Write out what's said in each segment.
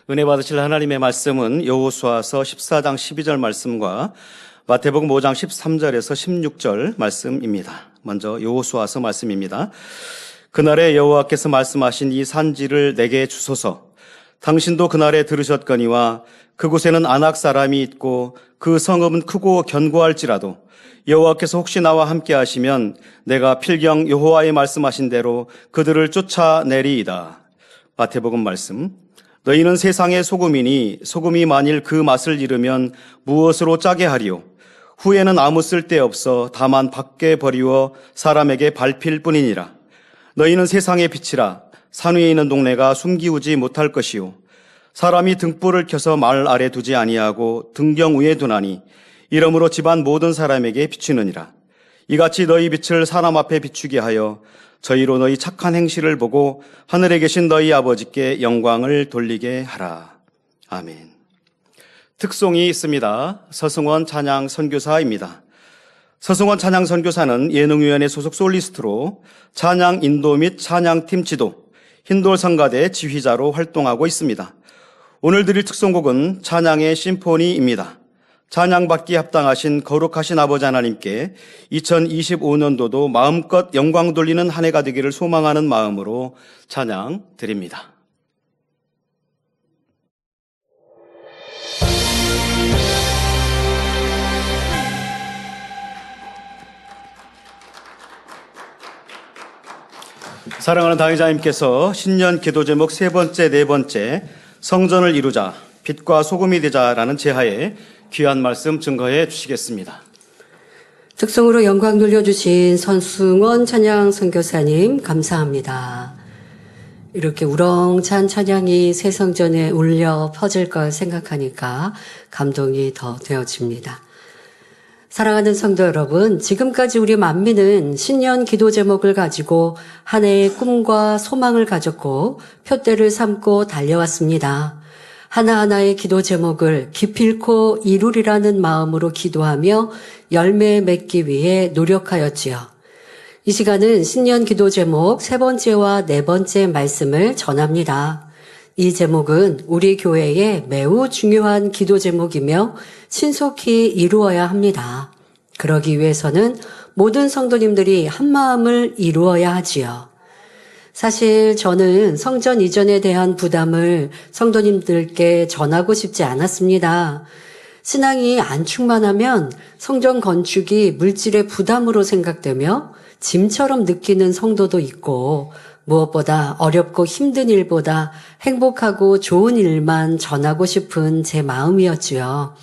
은혜 받으실 하나님의 말씀은 여호수아서 14장 12절 말씀과 마태복음 5장 13절에서 16절 말씀입니다. 먼저 여호수아서 말씀입니다. 그날에 여호와께서 말씀하신 이 산지를 내게 주소서. 당신도 그날에 들으셨거니와 그곳에는 아낙 사람이 있고 그 성읍은 크고 견고할지라도 여호와께서 혹시 나와 함께 하시면 내가 필경 여호와의 말씀하신 대로 그들을 쫓아내리이다. 마태복음 말씀. 너희는 세상의 소금이니 소금이 만일 그 맛을 잃으면 무엇으로 짜게 하리요? 후에는 아무 쓸데없어 다만 밖에 버리워 사람에게 밟힐 뿐이니라. 너희는 세상의 빛이라. 산 위에 있는 동네가 숨기우지 못할 것이요. 사람이 등불을 켜서 말 아래 두지 아니하고 등경 위에 두나니 이러므로 집안 모든 사람에게 비추느니라. 이같이 너희 빛을 사람 앞에 비추게 하여 저희로 너희 착한 행실을 보고 하늘에 계신 너희 아버지께 영광을 돌리게 하라. 아멘. 특송이 있습니다. 서승원 찬양 선교사입니다. 서승원 찬양 선교사는 예능위원회 소속 솔리스트로 찬양 인도 및 찬양팀 지도, 흰돌 성가대 지휘자로 활동하고 있습니다. 오늘 드릴 특송곡은 찬양의 심포니입니다. 찬양받기 합당하신 거룩하신 아버지 하나님께 2025년도도 마음껏 영광 돌리는 한 해가 되기를 소망하는 마음으로 찬양 드립니다. 사랑하는 당회장님께서 신년 기도 제목 세 번째, 네 번째 성전을 이루자, 빛과 소금이 되자라는 제하에 귀한 말씀 증거해 주시겠습니다. 특성으로 영광 돌려주신 선승원 찬양 선교사님 감사합니다. 이렇게 우렁찬 찬양이 새 성전에 울려 퍼질 걸 생각하니까 감동이 더 되어집니다. 사랑하는 성도 여러분, 지금까지 우리 만민은 신년 기도 제목을 가지고 한 해의 꿈과 소망을 가졌고 표대를 삼고 달려왔습니다. 하나하나의 기도 제목을 기필코 이루리라는 마음으로 기도하며 열매 맺기 위해 노력하였지요. 이 시간은 신년 기도 제목 세 번째와 네 번째 말씀을 전합니다. 이 제목은 우리 교회에 매우 중요한 기도 제목이며 신속히 이루어야 합니다. 그러기 위해서는 모든 성도님들이 한 마음을 이루어야 하지요. 사실 저는 성전 이전에 대한 부담을 성도님들께 전하고 싶지 않았습니다. 신앙이 안 충만하면 성전 건축이 물질의 부담으로 생각되며 짐처럼 느끼는 성도도 있고 무엇보다 어렵고 힘든 일보다 행복하고 좋은 일만 전하고 싶은 제 마음이었지요.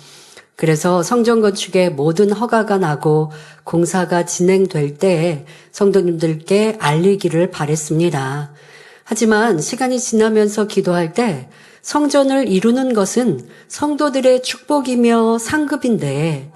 그래서 성전 건축의 모든 허가가 나고 공사가 진행될 때 성도님들께 알리기를 바랬습니다. 하지만 시간이 지나면서 기도할 때 성전을 이루는 것은 성도들의 축복이며 상급인데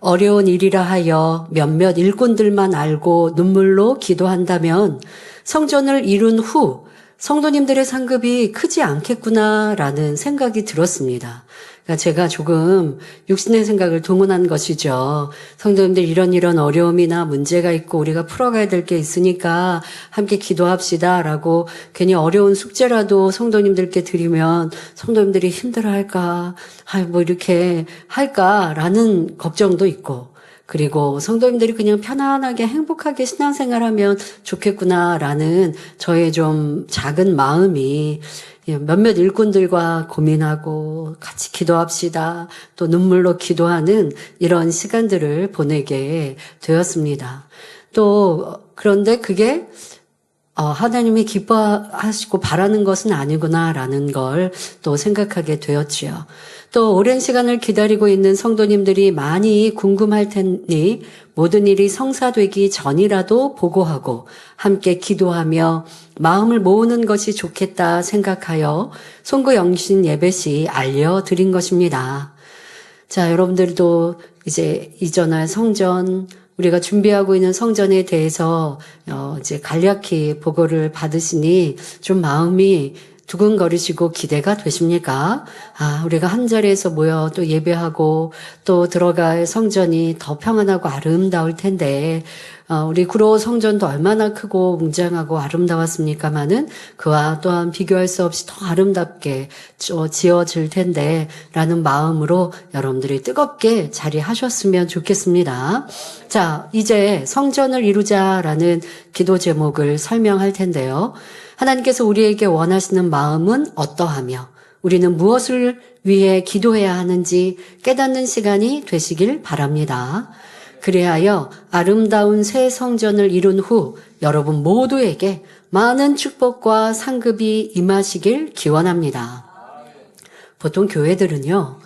어려운 일이라 하여 몇몇 일꾼들만 알고 눈물로 기도한다면 성전을 이룬 후 성도님들의 상급이 크지 않겠구나라는 생각이 들었습니다. 그러니까 제가 조금 육신의 생각을 동원한 것이죠. 성도님들 이런 어려움이나 문제가 있고 우리가 풀어가야 될 게 있으니까 함께 기도합시다라고 괜히 어려운 숙제라도 성도님들께 드리면 성도님들이 힘들어할까, 뭐 이렇게 할까라는 걱정도 있고 그리고 성도님들이 그냥 편안하게 행복하게 신앙생활하면 좋겠구나라는 저의 좀 작은 마음이 몇몇 일꾼들과 고민하고 같이 기도합시다. 또 눈물로 기도하는 이런 시간들을 보내게 되었습니다. 또 그런데 그게 하나님이 기뻐하시고 바라는 것은 아니구나라는 걸 또 생각하게 되었지요. 또 오랜 시간을 기다리고 있는 성도님들이 많이 궁금할 테니 모든 일이 성사되기 전이라도 보고하고 함께 기도하며 마음을 모으는 것이 좋겠다 생각하여 송구영신 예배 시 알려드린 것입니다. 자, 여러분들도 이제 이전할 성전, 우리가 준비하고 있는 성전에 대해서 이제 간략히 보고를 받으시니 좀 마음이 두근거리시고 기대가 되십니까? 우리가 한 자리에서 모여 또 예배하고 또 들어갈 성전이 더 평안하고 아름다울 텐데 우리 구로 성전도 얼마나 크고 웅장하고 아름다웠습니까마는 그와 또한 비교할 수 없이 더 아름답게 지어질 텐데 라는 마음으로 여러분들이 뜨겁게 자리하셨으면 좋겠습니다. 자, 이제 성전을 이루자라는 기도 제목을 설명할 텐데요. 하나님께서 우리에게 원하시는 마음은 어떠하며 우리는 무엇을 위해 기도해야 하는지 깨닫는 시간이 되시길 바랍니다. 그리하여 아름다운 새 성전을 이룬 후 여러분 모두에게 많은 축복과 상급이 임하시길 기원합니다. 보통 교회들은요,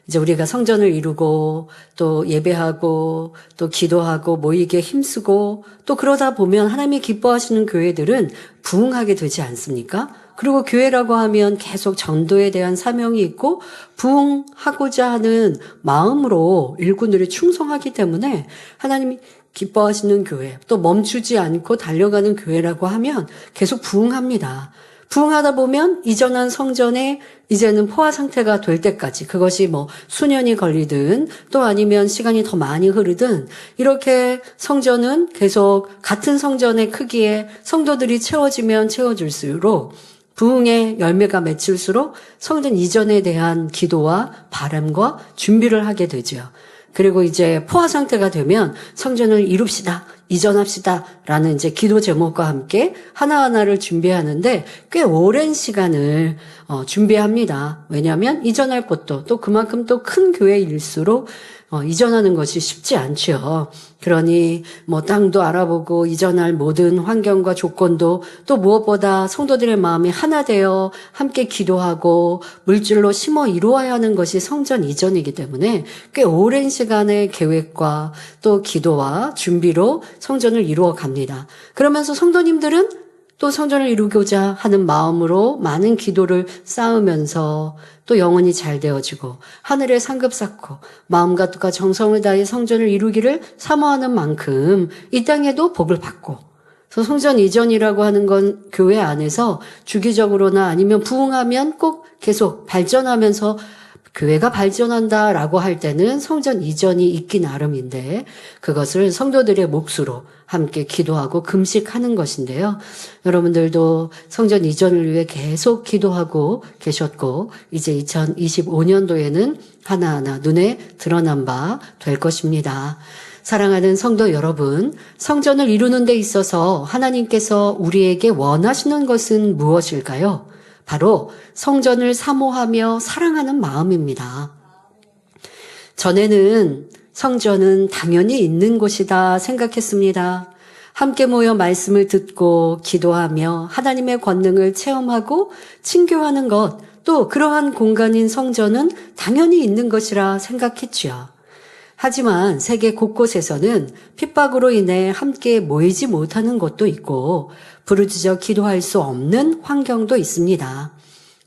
이제 우리가 성전을 이루고 또 예배하고 또 기도하고 모이게 힘쓰고 또 그러다 보면 하나님이 기뻐하시는 교회들은 부흥하게 되지 않습니까? 그리고 교회라고 하면 계속 전도에 대한 사명이 있고 부흥하고자 하는 마음으로 일꾼들이 충성하기 때문에 하나님이 기뻐하시는 교회, 또 멈추지 않고 달려가는 교회라고 하면 계속 부흥합니다. 부흥하다 보면 이전한 성전에 이제는 포화 상태가 될 때까지, 그것이 뭐 수년이 걸리든 또 아니면 시간이 더 많이 흐르든 이렇게 성전은 계속 같은 성전의 크기에 성도들이 채워지면 채워질수록 부흥의 열매가 맺힐수록 성전 이전에 대한 기도와 바람과 준비를 하게 되죠. 그리고 이제 포화 상태가 되면 성전을 이룹시다, 이전합시다 라는 이제 기도 제목과 함께 하나하나를 준비하는데 꽤 오랜 시간을 준비합니다. 왜냐하면 이전할 것도 또 그만큼 또 큰 교회일수록 이전하는 것이 쉽지 않죠. 그러니 뭐 땅도 알아보고 이전할 모든 환경과 조건도 또 무엇보다 성도들의 마음이 하나 되어 함께 기도하고 물질로 심어 이루어야 하는 것이 성전 이전이기 때문에 꽤 오랜 시간의 계획과 또 기도와 준비로 성전을 이루어 갑니다. 그러면서 성도님들은 또 성전을 이루고자 하는 마음으로 많은 기도를 쌓으면서 또 영혼이 잘 되어지고 하늘의 상급 쌓고 마음과 뜻과 정성을 다해 성전을 이루기를 사모하는 만큼 이 땅에도 복을 받고, 그래서 성전 이전이라고 하는 건 교회 안에서 주기적으로나 아니면 부흥하면 꼭 계속 발전하면서 교회가 발전한다라고 할 때는 성전 이전이 있기 나름인데 그것을 성도들의 몫으로 함께 기도하고 금식하는 것인데요. 여러분들도 성전 이전을 위해 계속 기도하고 계셨고 이제 2025년도에는 하나하나 눈에 드러난 바 될 것입니다. 사랑하는 성도 여러분, 성전을 이루는 데 있어서 하나님께서 우리에게 원하시는 것은 무엇일까요? 바로 성전을 사모하며 사랑하는 마음입니다. 전에는 성전은 당연히 있는 곳이다 생각했습니다. 함께 모여 말씀을 듣고 기도하며 하나님의 권능을 체험하고 친교하는 것, 또 그러한 공간인 성전은 당연히 있는 것이라 생각했지요. 하지만 세계 곳곳에서는 핍박으로 인해 함께 모이지 못하는 곳도 있고 부르짖어 기도할 수 없는 환경도 있습니다.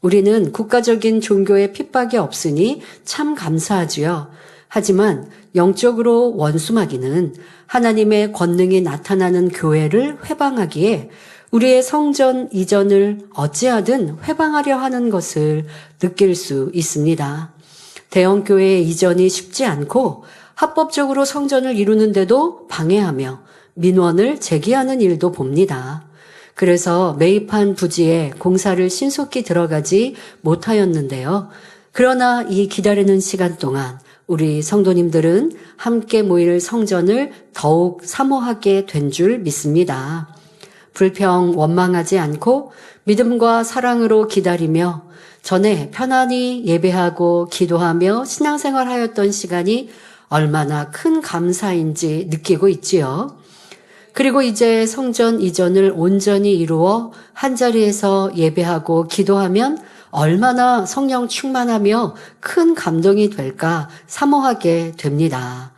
우리는 국가적인 종교의 핍박이 없으니 참 감사하지요. 하지만 영적으로 원수마귀는 하나님의 권능이 나타나는 교회를 회방하기에 우리의 성전 이전을 어찌하든 회방하려 하는 것을 느낄 수 있습니다. 대형 교회 이전이 쉽지 않고 합법적으로 성전을 이루는데도 방해하며 민원을 제기하는 일도 봅니다. 그래서 매입한 부지에 공사를 신속히 들어가지 못하였는데요. 그러나 이 기다리는 시간 동안 우리 성도님들은 함께 모일 성전을 더욱 사모하게 된 줄 믿습니다. 불평 원망하지 않고 믿음과 사랑으로 기다리며 전에 편안히 예배하고 기도하며 신앙생활하였던 시간이 얼마나 큰 감사인지 느끼고 있지요. 그리고 이제 성전 이전을 온전히 이루어 한자리에서 예배하고 기도하면 얼마나 성령 충만하며 큰 감동이 될까 사모하게 됩니다.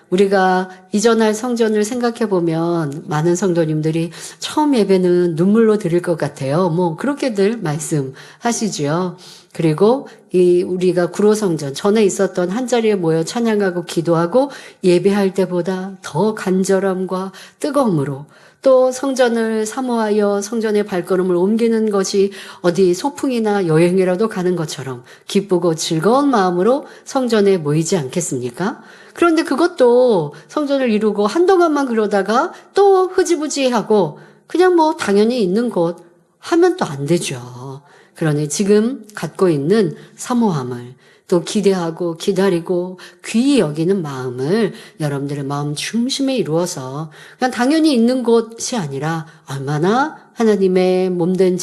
우리가 이전할 성전을 생각해 보면 많은 성도님들이 처음 예배는 눈물로 드릴 것 같아요. 뭐 그렇게들 말씀하시지요. 그리고 우리가 구로성전 전에 있었던 한자리에 모여 찬양하고 기도하고 예배할 때보다 더 간절함과 뜨거움으로 또 성전을 사모하여 성전의 발걸음을 옮기는 것이 어디 소풍이나 여행이라도 가는 것처럼 기쁘고 즐거운 마음으로 성전에 모이지 않겠습니까? 그런데 그것도 성전을 이루고 한동안만 그러다가 또 흐지부지하고 그냥 뭐 당연히 있는 곳 하면 또 안 되죠. 그러니 지금 갖고 있는 사모함을 또 기대하고 기다리고 귀히 여기는 마음을 여러분들의 마음 중심에 이루어서 그냥 당연히 있는 곳이 아니라 얼마나 하나님의 몸된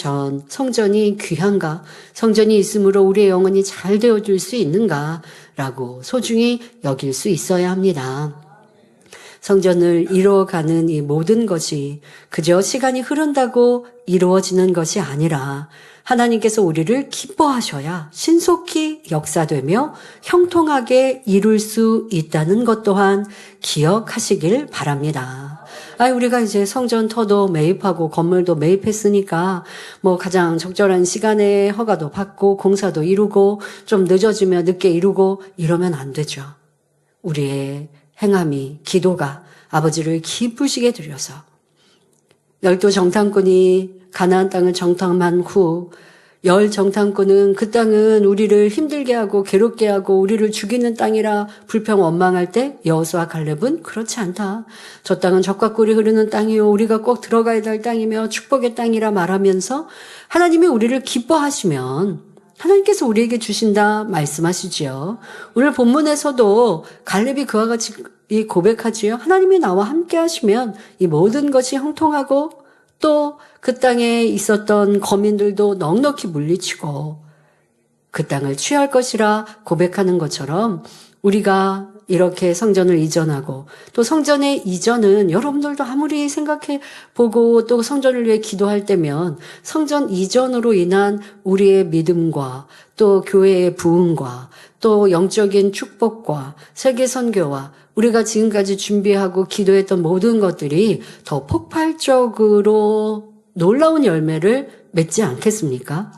성전이 귀한가, 성전이 있으므로 우리의 영혼이 잘 되어줄 수 있는가라고 소중히 여길 수 있어야 합니다. 성전을 이루어가는 이 모든 것이 그저 시간이 흐른다고 이루어지는 것이 아니라 하나님께서 우리를 기뻐하셔야 신속히 역사되며 형통하게 이룰 수 있다는 것 또한 기억하시길 바랍니다. 우리가 이제 성전 터도 매입하고 건물도 매입했으니까 뭐 가장 적절한 시간에 허가도 받고 공사도 이루고 좀 늦어지면 늦게 이루고 이러면 안 되죠. 우리의 행함이, 기도가 아버지를 기쁘시게 드려서 12 정탐꾼이 가나안 땅을 정탐한 후 10 정탐꾼은 그 땅은 우리를 힘들게 하고 괴롭게 하고 우리를 죽이는 땅이라 불평 원망할 때 여호수아 갈렙은 그렇지 않다. 저 땅은 젖과 꿀이 흐르는 땅이요 우리가 꼭 들어가야 될 땅이며 축복의 땅이라 말하면서 하나님이 우리를 기뻐하시면 하나님께서 우리에게 주신다 말씀하시지요. 오늘 본문에서도 갈렙이 그와 같이 고백하지요. 하나님이 나와 함께 하시면 이 모든 것이 형통하고 또 그 땅에 있었던 거민들도 넉넉히 물리치고 그 땅을 취할 것이라 고백하는 것처럼 우리가 이렇게 성전을 이전하고 또 성전의 이전은 여러분들도 아무리 생각해 보고 또 성전을 위해 기도할 때면 성전 이전으로 인한 우리의 믿음과 또 교회의 부흥과 또 영적인 축복과 세계 선교와 우리가 지금까지 준비하고 기도했던 모든 것들이 더 폭발적으로 놀라운 열매를 맺지 않겠습니까?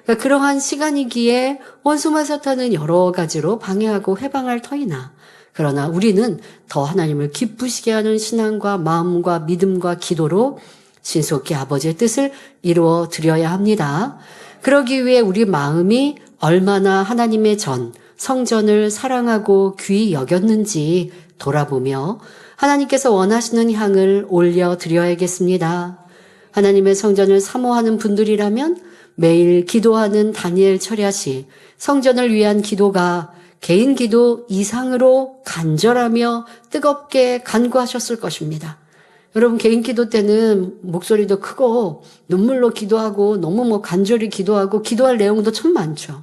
그러니까 그러한 시간이기에 원수마 사탄은 여러 가지로 방해하고 해방할 터이나 그러나 우리는 더 하나님을 기쁘시게 하는 신앙과 마음과 믿음과 기도로 신속히 아버지의 뜻을 이루어 드려야 합니다. 그러기 위해 우리 마음이 얼마나 하나님의 성전을 사랑하고 귀히 여겼는지 돌아보며 하나님께서 원하시는 향을 올려 드려야겠습니다. 하나님의 성전을 사모하는 분들이라면 매일 기도하는 다니엘 철야시 성전을 위한 기도가 개인 기도 이상으로 간절하며 뜨겁게 간구하셨을 것입니다. 여러분 개인 기도 때는 목소리도 크고 눈물로 기도하고 너무 간절히 기도하고 기도할 내용도 참 많죠.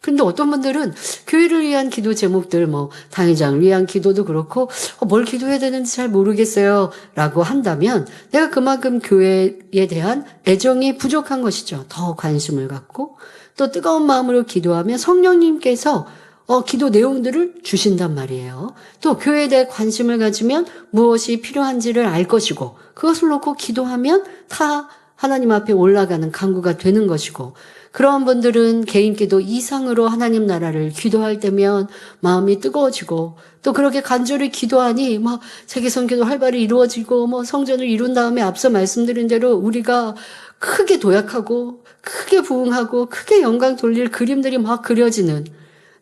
근데 어떤 분들은 교회를 위한 기도 제목들 당회장을 위한 기도도 그렇고 뭘 기도해야 되는지 잘 모르겠어요 라고 한다면 내가 그만큼 교회에 대한 애정이 부족한 것이죠. 더 관심을 갖고 또 뜨거운 마음으로 기도하면 성령님께서 기도 내용들을 주신단 말이에요. 또 교회에 대해 관심을 가지면 무엇이 필요한지를 알 것이고 그것을 놓고 기도하면 다 하나님 앞에 올라가는 간구가 되는 것이고 그러한 분들은 개인 기도 이상으로 하나님 나라를 기도할 때면 마음이 뜨거워지고 또 그렇게 간절히 기도하니 세계선교도 활발히 이루어지고 성전을 이룬 다음에 앞서 말씀드린 대로 우리가 크게 도약하고 크게 부흥하고 크게 영광 돌릴 그림들이 막 그려지는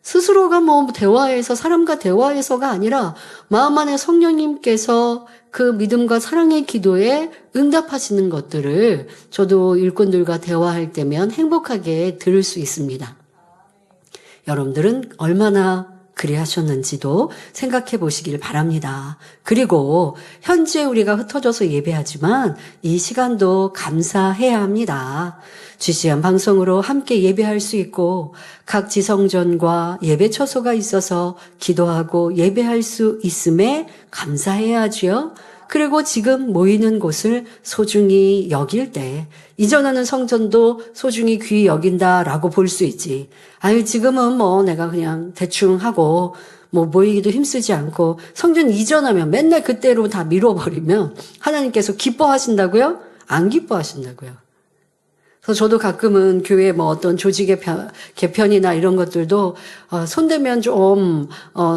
스스로가 대화해서 사람과 대화해서가 아니라 마음 안에 성령님께서 그 믿음과 사랑의 기도에 응답하시는 것들을 저도 일꾼들과 대화할 때면 행복하게 들을 수 있습니다. 여러분들은 얼마나 그리하셨는지도 생각해 보시길 바랍니다. 그리고 현재 우리가 흩어져서 예배하지만 이 시간도 감사해야 합니다. GCN 방송으로 함께 예배할 수 있고 각 지성전과 예배 처소가 있어서 기도하고 예배할 수 있음에 감사해야지요. 그리고 지금 모이는 곳을 소중히 여길 때 이전하는 성전도 소중히 귀히 여긴다라고 볼 수 있지. 지금은 내가 그냥 대충 하고 모이기도 힘쓰지 않고 성전 이전하면 맨날 그때로 다 미뤄버리면 하나님께서 기뻐하신다고요? 안 기뻐하신다고요. 그래서 저도 가끔은 교회 어떤 조직의 개편이나 이런 것들도 손대면 좀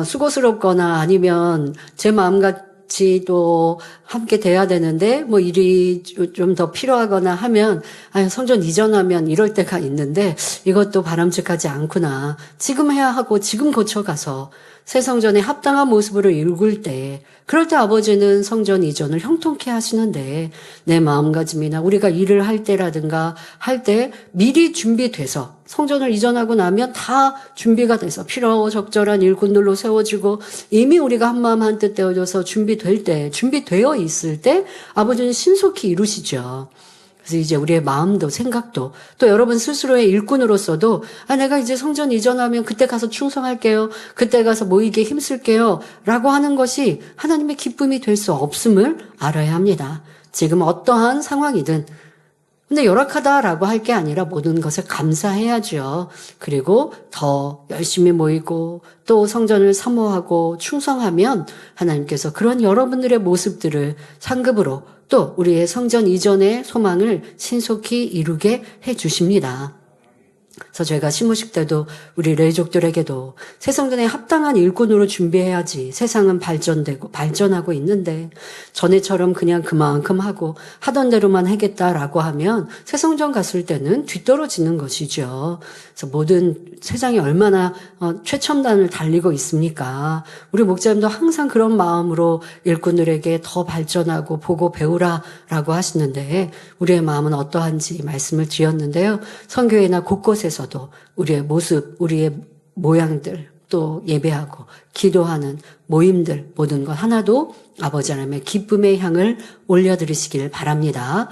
수고스럽거나 아니면 제 마음같이 같이 또 함께 돼야 되는데 뭐 일이 좀 더 필요하거나 하면 성전 이전하면 이럴 때가 있는데 이것도 바람직하지 않구나. 지금 해야 하고 지금 고쳐가서 새 성전에 합당한 모습으로 이룰 때 그럴 때 아버지는 성전 이전을 형통케 하시는데 내 마음가짐이나 우리가 일을 할 때라든가 할 때 미리 준비돼서 성전을 이전하고 나면 다 준비가 돼서 필요하고 적절한 일꾼들로 세워지고 이미 우리가 한마음 한뜻 되어져서 준비되어 있을 때 아버지는 신속히 이루시죠. 그래서 이제 우리의 마음도 생각도 또 여러분 스스로의 일꾼으로서도 내가 이제 성전 이전하면 그때 가서 충성할게요. 그때 가서 모이기에 힘쓸게요. 라고 하는 것이 하나님의 기쁨이 될 수 없음을 알아야 합니다. 지금 어떠한 상황이든 근데 열악하다라고 할 게 아니라 모든 것을 감사해야죠. 그리고 더 열심히 모이고 또 성전을 사모하고 충성하면 하나님께서 그런 여러분들의 모습들을 상급으로 또 우리의 성전 이전의 소망을 신속히 이루게 해 주십니다. 그래서 제가 시무식 때도 우리 레이족들에게도 새 성전에 합당한 일꾼으로 준비해야지 세상은 발전하고 있는데 전에처럼 그냥 그만큼 하고 하던 대로만 하겠다라고 하면 새 성전 갔을 때는 뒤떨어지는 것이죠. 그래서 모든 세상이 얼마나 최첨단을 달리고 있습니까? 우리 목사님도 항상 그런 마음으로 일꾼들에게 더 발전하고 보고 배우라라고 하시는데 우리의 마음은 어떠한지 말씀을 드렸는데요. 선교회나 곳곳에서도 우리의 모습, 우리의 모양들 또 예배하고 기도하는 모임들 모든 것 하나도 아버지 하나님의 기쁨의 향을 올려드리시길 바랍니다.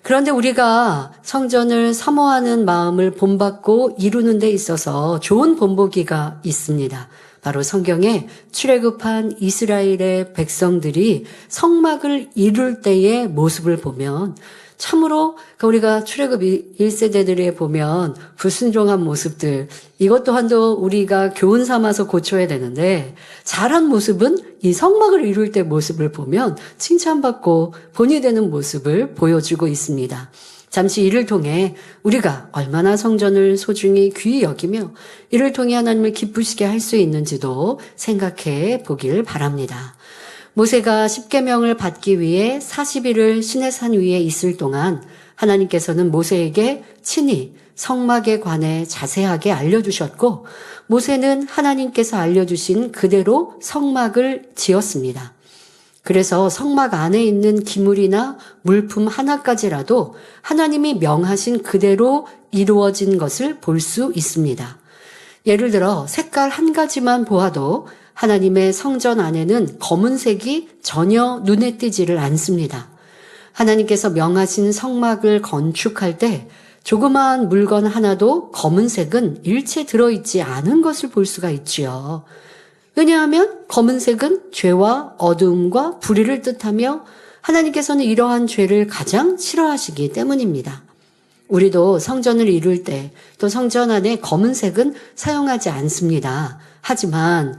그런데 우리가 성전을 사모하는 마음을 본받고 이루는 데 있어서 좋은 본보기가 있습니다. 바로 성경에 출애굽한 이스라엘의 백성들이 성막을 이룰 때의 모습을 보면 참으로 우리가 출애굽 1세대들에 보면 불순종한 모습들 이것 또한도 우리가 교훈 삼아서 고쳐야 되는데 잘한 모습은 이 성막을 이룰 때 모습을 보면 칭찬받고 본이 되는 모습을 보여주고 있습니다. 잠시 이를 통해 우리가 얼마나 성전을 소중히 귀히 여기며 이를 통해 하나님을 기쁘시게 할 수 있는지도 생각해 보길 바랍니다. 모세가 십계명을 받기 위해 40일을 시내산 위에 있을 동안 하나님께서는 모세에게 친히 성막에 관해 자세하게 알려주셨고 모세는 하나님께서 알려주신 그대로 성막을 지었습니다. 그래서 성막 안에 있는 기물이나 물품 하나까지라도 하나님이 명하신 그대로 이루어진 것을 볼 수 있습니다. 예를 들어 색깔 한 가지만 보아도 하나님의 성전 안에는 검은색이 전혀 눈에 띄지를 않습니다. 하나님께서 명하신 성막을 건축할 때 조그마한 물건 하나도 검은색은 일체 들어있지 않은 것을 볼 수가 있지요. 왜냐하면 검은색은 죄와 어두움과 불의를 뜻하며 하나님께서는 이러한 죄를 가장 싫어하시기 때문입니다. 우리도 성전을 이룰 때 또 성전 안에 검은색은 사용하지 않습니다. 하지만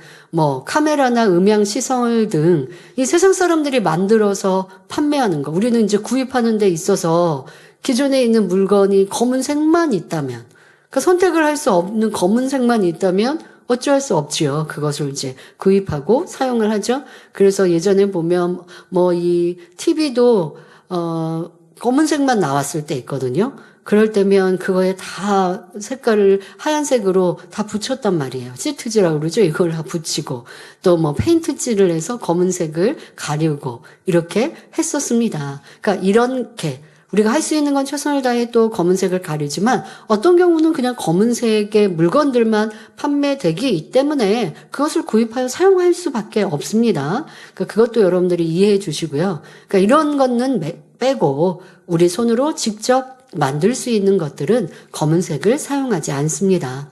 카메라나 음향 시설 등 이 세상 사람들이 만들어서 판매하는 거 우리는 이제 구입하는 데 있어서 기존에 있는 물건이 검은색만 있다면 선택을 할 수 없는 검은색만 있다면 어찌할 수 없지요. 그것을 이제 구입하고 사용을 하죠. 그래서 예전에 보면 이 TV도 검은색만 나왔을 때 있거든요. 그럴 때면 그거에 다 색깔을 하얀색으로 다 붙였단 말이에요. 시트지라고 그러죠. 이걸 다 붙이고 또 페인트칠을 해서 검은색을 가리고 이렇게 했었습니다. 그러니까 이렇게 우리가 할 수 있는 건 최선을 다해 또 검은색을 가리지만 어떤 경우는 그냥 검은색의 물건들만 판매되기 때문에 그것을 구입하여 사용할 수밖에 없습니다. 그러니까 그것도 여러분들이 이해해 주시고요. 그러니까 이런 거는 빼고 우리 손으로 직접 만들 수 있는 것들은 검은색을 사용하지 않습니다.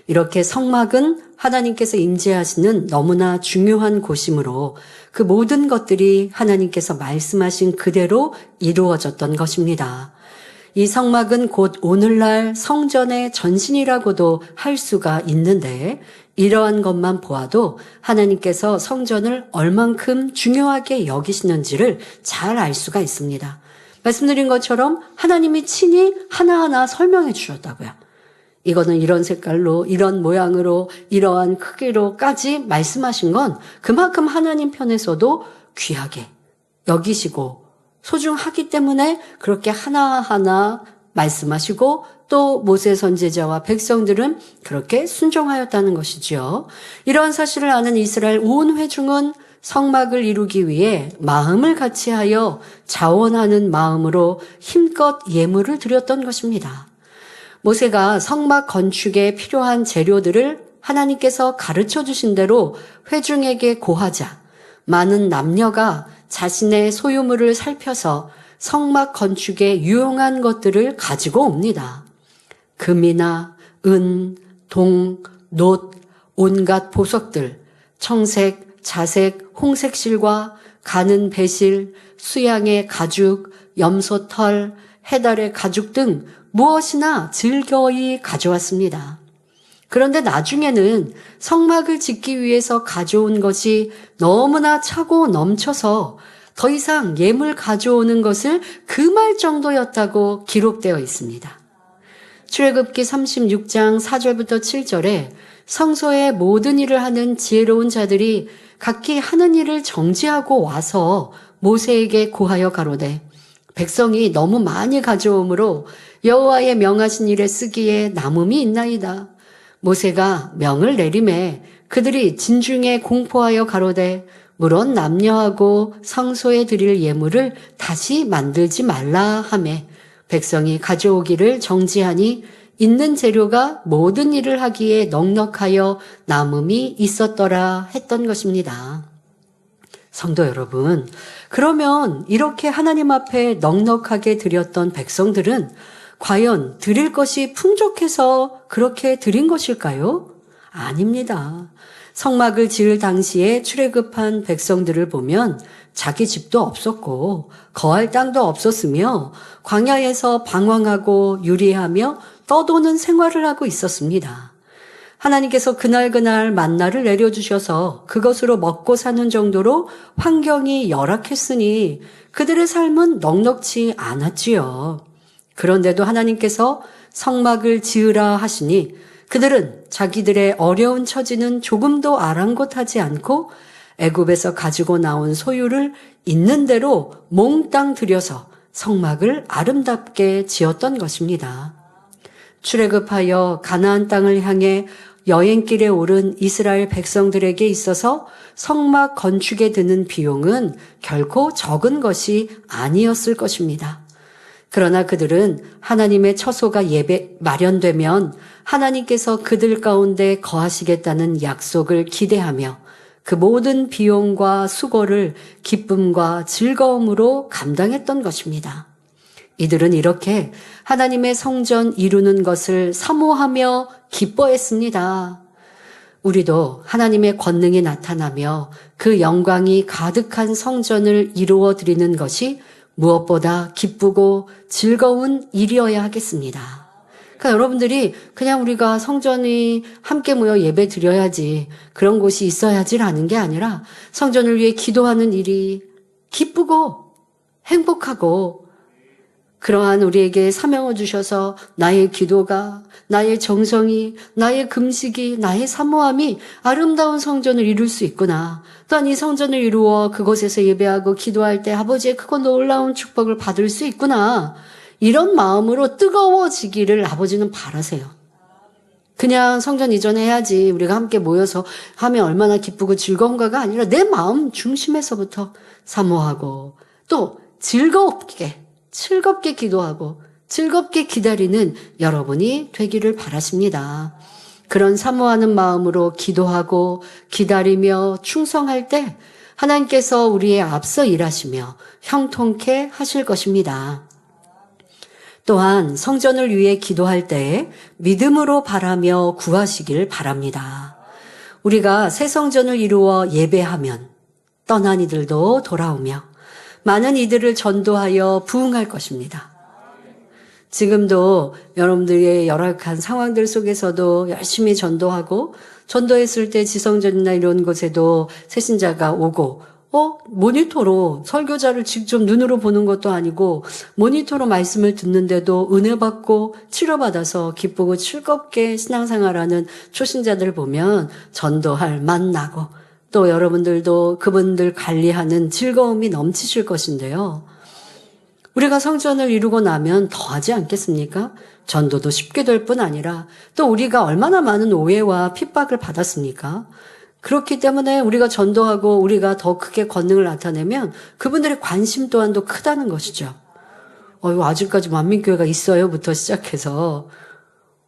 이렇게 성막은 하나님께서 임재하시는 너무나 중요한 곳이므로 그 모든 것들이 하나님께서 말씀하신 그대로 이루어졌던 것입니다. 이 성막은 곧 오늘날 성전의 전신이라고도 할 수가 있는데 이러한 것만 보아도 하나님께서 성전을 얼만큼 중요하게 여기시는지를 잘 알 수가 있습니다. 말씀드린 것처럼 하나님이 친히 하나하나 설명해 주셨다고요. 이거는 이런 색깔로, 이런 모양으로, 이러한 크기로까지 말씀하신 건 그만큼 하나님 편에서도 귀하게 여기시고 소중하기 때문에 그렇게 하나하나 말씀하시고 또 모세 선지자와 백성들은 그렇게 순종하였다는 것이지요. 이러한 사실을 아는 이스라엘 온 회중은 성막을 이루기 위해 마음을 같이하여 자원하는 마음으로 힘껏 예물을 드렸던 것입니다. 모세가 성막 건축에 필요한 재료들을 하나님께서 가르쳐 주신 대로 회중에게 고하자 많은 남녀가 자신의 소유물을 살펴서 성막 건축에 유용한 것들을 가지고 옵니다. 금이나 은, 동, 놋, 온갖 보석들, 청색, 자색, 홍색 실과 가는 배실, 수양의 가죽, 염소털, 해달의 가죽 등 무엇이나 즐거이 가져왔습니다. 그런데 나중에는 성막을 짓기 위해서 가져온 것이 너무나 차고 넘쳐서 더 이상 예물 가져오는 것을 금할 정도였다고 기록되어 있습니다. 출애굽기 36장 4절부터 7절에 성소의 모든 일을 하는 지혜로운 자들이 각기 하는 일을 정지하고 와서 모세에게 고하여 가로되 백성이 너무 많이 가져오므로 여호와의 명하신 일에 쓰기에 남음이 있나이다. 모세가 명을 내리매 그들이 진중에 공포하여 가로되 물론 남녀하고 성소에 드릴 예물을 다시 만들지 말라 하매 백성이 가져오기를 정지하니 있는 재료가 모든 일을 하기에 넉넉하여 남음이 있었더라 했던 것입니다. 성도 여러분, 그러면 이렇게 하나님 앞에 넉넉하게 드렸던 백성들은 과연 드릴 것이 풍족해서 그렇게 드린 것일까요? 아닙니다. 성막을 지을 당시에 출애굽한 백성들을 보면 자기 집도 없었고 거할 땅도 없었으며 광야에서 방황하고 유리하며 떠도는 생활을 하고 있었습니다. 하나님께서 그날 만나를 내려주셔서 그것으로 먹고 사는 정도로 환경이 열악했으니 그들의 삶은 넉넉지 않았지요. 그런데도 하나님께서 성막을 지으라 하시니 그들은 자기들의 어려운 처지는 조금도 아랑곳하지 않고 애굽에서 가지고 나온 소유를 있는 대로 몽땅 들여서 성막을 아름답게 지었던 것입니다. 출애굽하여 가나안 땅을 향해 여행길에 오른 이스라엘 백성들에게 있어서 성막 건축에 드는 비용은 결코 적은 것이 아니었을 것입니다. 그러나 그들은 하나님의 처소가 마련되면 하나님께서 그들 가운데 거하시겠다는 약속을 기대하며 그 모든 비용과 수고를 기쁨과 즐거움으로 감당했던 것입니다. 이들은 이렇게 하나님의 성전 이루는 것을 사모하며 기뻐했습니다. 우리도 하나님의 권능이 나타나며 그 영광이 가득한 성전을 이루어 드리는 것이 무엇보다 기쁘고 즐거운 일이어야 하겠습니다. 그러니까 여러분들이 그냥 우리가 성전이 함께 모여 예배 드려야지 그런 곳이 있어야지라는 게 아니라 성전을 위해 기도하는 일이 기쁘고 행복하고 그러한 우리에게 사명을 주셔서 나의 기도가, 나의 정성이, 나의 금식이, 나의 사모함이 아름다운 성전을 이룰 수 있구나. 또한 이 성전을 이루어 그곳에서 예배하고 기도할 때 아버지의 크고 놀라운 축복을 받을 수 있구나. 이런 마음으로 뜨거워지기를 아버지는 바라세요. 그냥 성전 이전해야지 우리가 함께 모여서 하면 얼마나 기쁘고 즐거운가가 아니라 내 마음 중심에서부터 사모하고 또 즐겁게 기도하고 즐겁게 기다리는 여러분이 되기를 바라십니다. 그런 사모하는 마음으로 기도하고 기다리며 충성할 때 하나님께서 우리의 앞서 일하시며 형통케 하실 것입니다. 또한 성전을 위해 기도할 때 믿음으로 바라며 구하시길 바랍니다. 우리가 새 성전을 이루어 예배하면 떠난 이들도 돌아오며 많은 이들을 전도하여 부흥할 것입니다. 지금도 여러분들의 열악한 상황들 속에서도 열심히 전도하고 전도했을 때 지성전이나 이런 곳에도 새신자가 오고 모니터로 설교자를 직접 눈으로 보는 것도 아니고 모니터로 말씀을 듣는데도 은혜 받고 치료받아서 기쁘고 즐겁게 신앙생활하는 초신자들 보면 전도할 만나고 또 여러분들도 그분들 관리하는 즐거움이 넘치실 것인데요. 우리가 성전을 이루고 나면 더 하지 않겠습니까? 전도도 쉽게 될 뿐 아니라 또 우리가 얼마나 많은 오해와 핍박을 받았습니까? 그렇기 때문에 우리가 전도하고 우리가 더 크게 권능을 나타내면 그분들의 관심 또한도 크다는 것이죠. 아직까지 만민교회가 있어요?부터 시작해서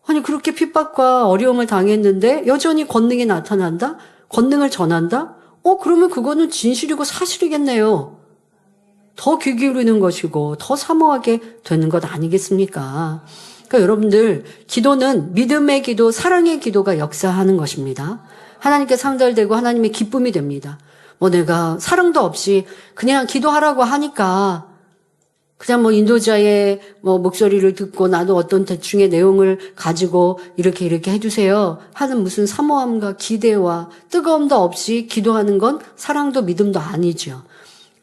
아니 그렇게 핍박과 어려움을 당했는데 여전히 권능이 나타난다? 권능을 전한다? 그러면 그거는 진실이고 사실이겠네요. 더 귀 기울이는 것이고 더 사모하게 되는 것 아니겠습니까? 그러니까 여러분들 기도는 믿음의 기도, 사랑의 기도가 역사하는 것입니다. 하나님께 상달되고 하나님의 기쁨이 됩니다. 내가 사랑도 없이 그냥 기도하라고 하니까 그냥 인도자의 목소리를 듣고 나도 어떤 대충의 내용을 가지고 이렇게 해주세요 하는 무슨 사모함과 기대와 뜨거움도 없이 기도하는 건 사랑도 믿음도 아니죠.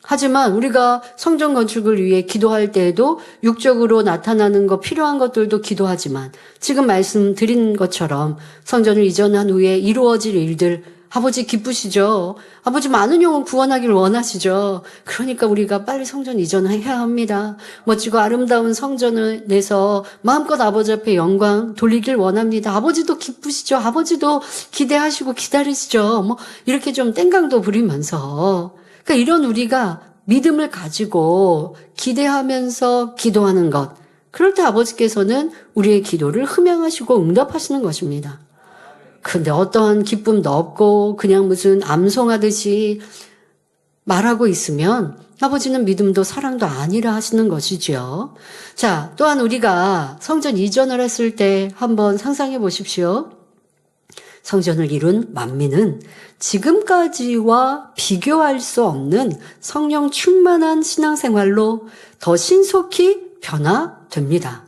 하지만 우리가 성전 건축을 위해 기도할 때에도 육적으로 나타나는 것 필요한 것들도 기도하지만 지금 말씀드린 것처럼 성전을 이전한 후에 이루어질 일들 아버지 기쁘시죠? 아버지 많은 영혼 구원하기를 원하시죠? 그러니까 우리가 빨리 성전 이전해야 합니다. 멋지고 아름다운 성전을 내서 마음껏 아버지 앞에 영광 돌리길 원합니다. 아버지도 기쁘시죠? 아버지도 기대하시고 기다리시죠? 이렇게 좀 땡깡도 부리면서 그러니까 이런 우리가 믿음을 가지고 기대하면서 기도하는 것. 그럴 때 아버지께서는 우리의 기도를 흠양하시고 응답하시는 것입니다. 근데 어떠한 기쁨도 없고 그냥 무슨 암송하듯이 말하고 있으면 아버지는 믿음도 사랑도 아니라 하시는 것이죠. 자, 또한 우리가 성전 이전을 했을 때 한번 상상해 보십시오. 성전을 이룬 만민은 지금까지와 비교할 수 없는 성령 충만한 신앙생활로 더 신속히 변화됩니다.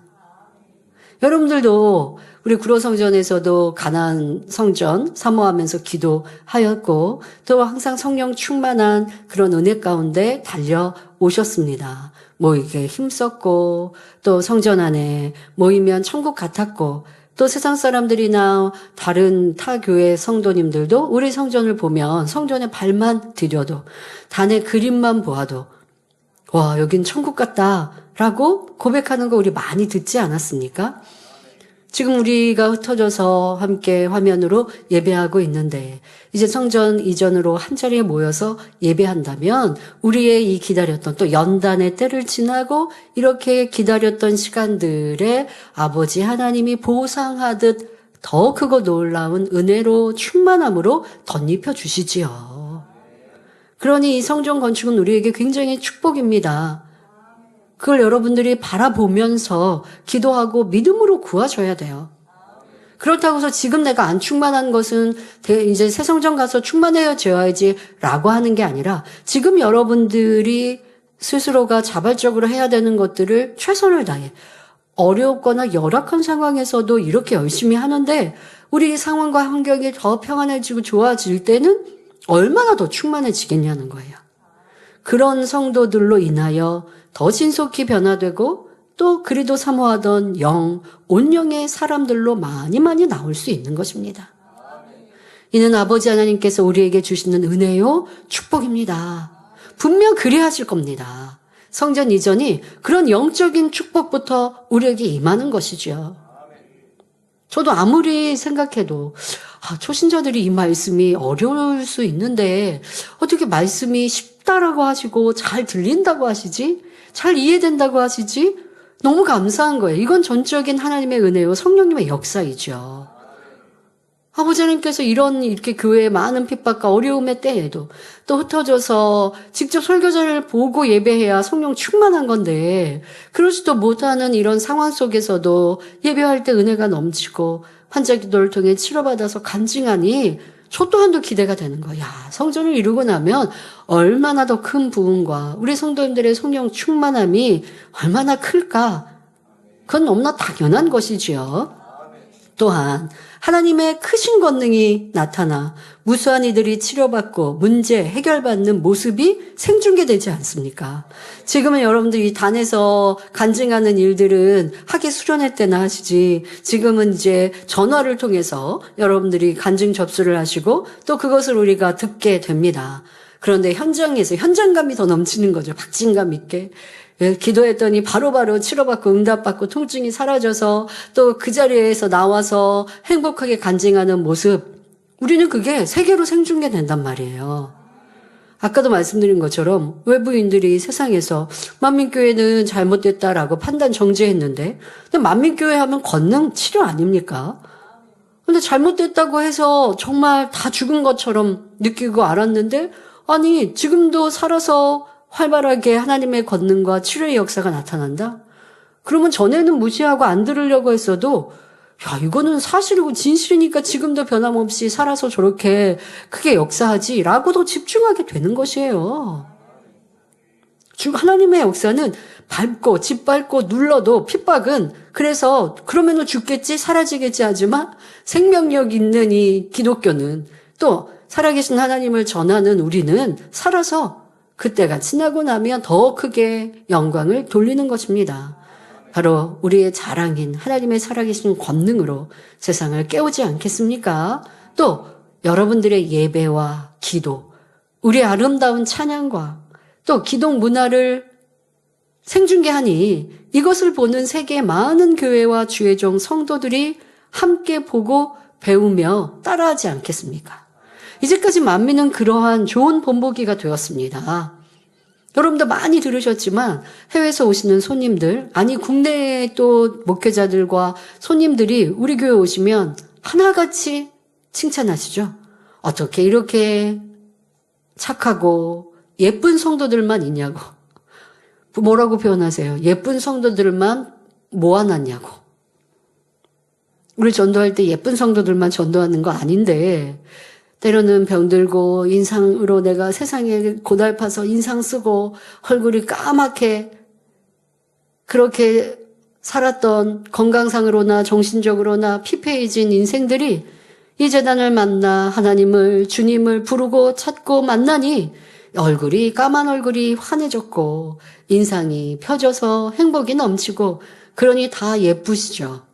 여러분들도 우리 구로성전에서도 가나안 성전 사모하면서 기도하였고 또 항상 성령 충만한 그런 은혜 가운데 달려오셨습니다. 이게 힘썼고 또 성전 안에 모이면 천국 같았고 또 세상 사람들이나 다른 타 교회 성도님들도 우리 성전을 보면 성전에 발만 들여도 단의 그림만 보아도 와 여긴 천국 같다라고 고백하는 거 우리 많이 듣지 않았습니까? 지금 우리가 흩어져서 함께 화면으로 예배하고 있는데 이제 성전 이전으로 한자리에 모여서 예배한다면 우리의 이 기다렸던 또 연단의 때를 지나고 이렇게 기다렸던 시간들에 아버지 하나님이 보상하듯 더 크고 놀라운 은혜로 충만함으로 덧입혀 주시지요. 그러니 이 성전 건축은 우리에게 굉장히 축복입니다. 그걸 여러분들이 바라보면서 기도하고 믿음으로 구하셔야 돼요. 그렇다고 해서 지금 내가 안 충만한 것은 이제 새 성전 가서 충만해져야지 라고 하는 게 아니라 지금 여러분들이 스스로가 자발적으로 해야 되는 것들을 최선을 다해 어렵거나 열악한 상황에서도 이렇게 열심히 하는데 우리 상황과 환경이 더 평안해지고 좋아질 때는 얼마나 더 충만해지겠냐는 거예요. 그런 성도들로 인하여 더 신속히 변화되고 또 그리도 사모하던 온영의 사람들로 많이 나올 수 있는 것입니다. 이는 아버지 하나님께서 우리에게 주시는 은혜요 축복입니다. 분명 그리하실 겁니다. 성전 이전이 그런 영적인 축복부터 우리에게 임하는 것이죠. 저도 아무리 생각해도 초신자들이 이 말씀이 어려울 수 있는데 어떻게 말씀이 쉽다라고 하시고 잘 들린다고 하시지? 잘 이해된다고 하시지? 너무 감사한 거예요. 이건 전적인 하나님의 은혜요 성령님의 역사이죠. 아버지 하나님께서 이렇게 교회의 많은 핍박과 어려움의 때에도 또 흩어져서 직접 설교자를 보고 예배해야 성령 충만한 건데 그러지도 못하는 이런 상황 속에서도 예배할 때 은혜가 넘치고 환자 기도를 통해 치료받아서 간증하니 저 또한도 기대가 되는 거야. 성전을 이루고 나면 얼마나 더 큰 부흥과 우리 성도님들의 성령 충만함이 얼마나 클까? 그건 너무나 당연한 것이지요. 또한 하나님의 크신 권능이 나타나 무수한 이들이 치료받고 문제 해결받는 모습이 생중계되지 않습니까? 지금은 여러분들이 단에서 간증하는 일들은 학예 수련회 때나 하시지, 지금은 이제 전화를 통해서 여러분들이 간증 접수를 하시고 또 그것을 우리가 듣게 됩니다. 그런데 현장에서 현장감이 더 넘치는 거죠. 박진감 있게. 예, 기도했더니 바로바로 치료받고 응답받고 통증이 사라져서 또 그 자리에서 나와서 행복하게 간증하는 모습, 우리는 그게 세계로 생중계된단 말이에요. 아까도 말씀드린 것처럼 외부인들이 세상에서 만민교회는 잘못됐다라고 판단 정지했는데, 근데 만민교회 하면 권능 치료 아닙니까? 근데 잘못됐다고 해서 정말 다 죽은 것처럼 느끼고 알았는데, 아니 지금도 살아서 활발하게 하나님의 권능과 치료의 역사가 나타난다? 그러면 전에는 무시하고 안 들으려고 했어도, 야, 이거는 사실이고 진실이니까 지금도 변함없이 살아서 저렇게 크게 역사하지 라고 더 집중하게 되는 것이에요. 하나님의 역사는 밟고 짓밟고 눌러도, 핍박은 그래서 그러면은 죽겠지 사라지겠지 하지만 생명력 있는 이 기독교는, 또 살아계신 하나님을 전하는 우리는 살아서 그때가 지나고 나면 더 크게 영광을 돌리는 것입니다. 바로 우리의 자랑인 하나님의 살아계신 권능으로 세상을 깨우지 않겠습니까? 또 여러분들의 예배와 기도, 우리의 아름다운 찬양과 또 기독 문화를 생중계하니 이것을 보는 세계 많은 교회와 주의 종 성도들이 함께 보고 배우며 따라하지 않겠습니까? 이제까지 만민은 그러한 좋은 본보기가 되었습니다. 여러분도 많이 들으셨지만 해외에서 오시는 손님들, 아니 국내에 또 목회자들과 손님들이 우리 교회 오시면 하나같이 칭찬하시죠. 어떻게 이렇게 착하고 예쁜 성도들만 있냐고. 뭐라고 표현하세요? 예쁜 성도들만 모아놨냐고. 우리 전도할 때 예쁜 성도들만 전도하는 거 아닌데, 때로는 병들고 인상으로 내가 세상에 고달파서 인상 쓰고 얼굴이 까맣게 그렇게 살았던, 건강상으로나 정신적으로나 피폐해진 인생들이 이 재단을 만나 하나님을, 주님을 부르고 찾고 만나니 얼굴이, 까만 얼굴이 환해졌고 인상이 펴져서 행복이 넘치고, 그러니 다 예쁘시죠.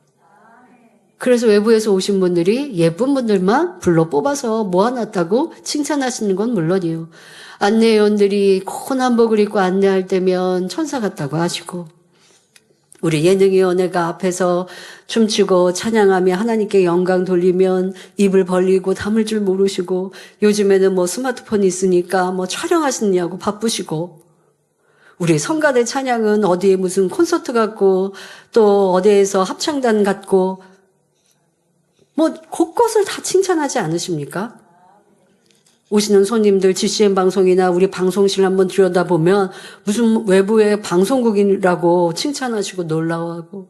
그래서 외부에서 오신 분들이 예쁜 분들만 불러 뽑아서 모아놨다고 칭찬하시는 건 물론이요. 안내위원들이 고운 한복을 입고 안내할 때면 천사 같다고 하시고, 우리 예능위원회가 앞에서 춤추고 찬양하며 하나님께 영광 돌리면 입을 벌리고 담을 줄 모르시고, 요즘에는 뭐 스마트폰 있으니까 뭐 촬영하시느냐고 바쁘시고, 우리 성가대 찬양은 어디에 무슨 콘서트 같고 또 어디에서 합창단 같고 뭐 곳곳을 다 칭찬하지 않으십니까? 오시는 손님들 GCN 방송이나 우리 방송실 한번 들여다보면 무슨 외부의 방송국이라고 칭찬하시고 놀라워하고,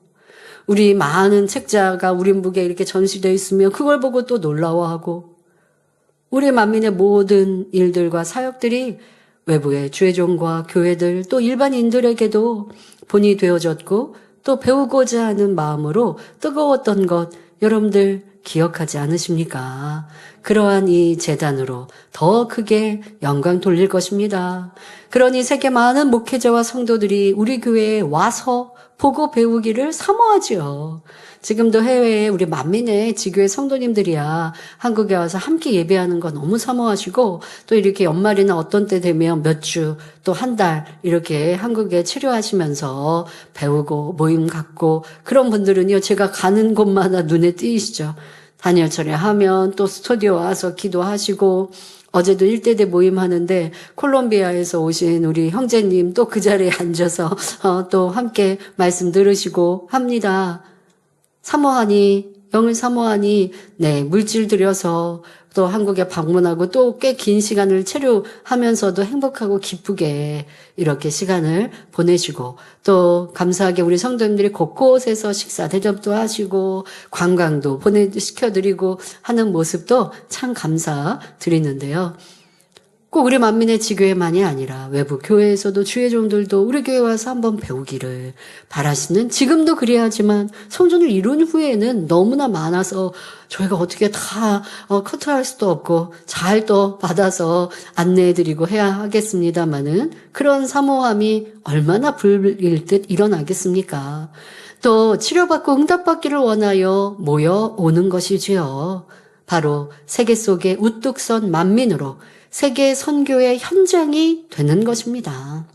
우리 많은 책자가 우리 북에 이렇게 전시되어 있으면 그걸 보고 또 놀라워하고, 우리 만민의 모든 일들과 사역들이 외부의 주의종과 교회들 또 일반인들에게도 본이 되어졌고 또 배우고자 하는 마음으로 뜨거웠던 것 여러분들 기억하지 않으십니까? 그러한 이 재단으로 더 크게 영광 돌릴 것입니다. 그러니 세계 많은 목회자와 성도들이 우리 교회에 와서 보고 배우기를 사모하지요. 지금도 해외에 우리 만민의 지교회 성도님들이야 한국에 와서 함께 예배하는 거 너무 사모하시고, 또 이렇게 연말이나 어떤 때 되면 몇 주 또 한 달 이렇게 한국에 치료하시면서 배우고 모임 갖고, 그런 분들은요 제가 가는 곳마다 눈에 띄시죠. 단열 처리하면 또 스튜디오 와서 기도하시고, 어제도 1대대 모임 하는데 콜롬비아에서 오신 우리 형제님 또 그 자리에 앉아서 또 함께 말씀 들으시고 합니다. 사모하니, 영을 사모하니, 네, 물질 들여서 또 한국에 방문하고 또 꽤 긴 시간을 체류하면서도 행복하고 기쁘게 이렇게 시간을 보내시고, 또 감사하게 우리 성도님들이 곳곳에서 식사 대접도 하시고 관광도 시켜드리고 하는 모습도 참 감사드리는데요. 꼭 우리 만민의 지교회만이 아니라 외부 교회에서도 주의 종들도 우리 교회 와서 한번 배우기를 바라시는, 지금도 그래야지만 성전을 이룬 후에는 너무나 많아서 저희가 어떻게 다 커트할 수도 없고 잘 또 받아서 안내해드리고 해야 하겠습니다마는 그런 사모함이 얼마나 불일듯 일어나겠습니까? 또 치료받고 응답받기를 원하여 모여오는 것이지요. 바로 세계 속에 우뚝 선 만민으로 세계 선교의 현장이 되는 것입니다.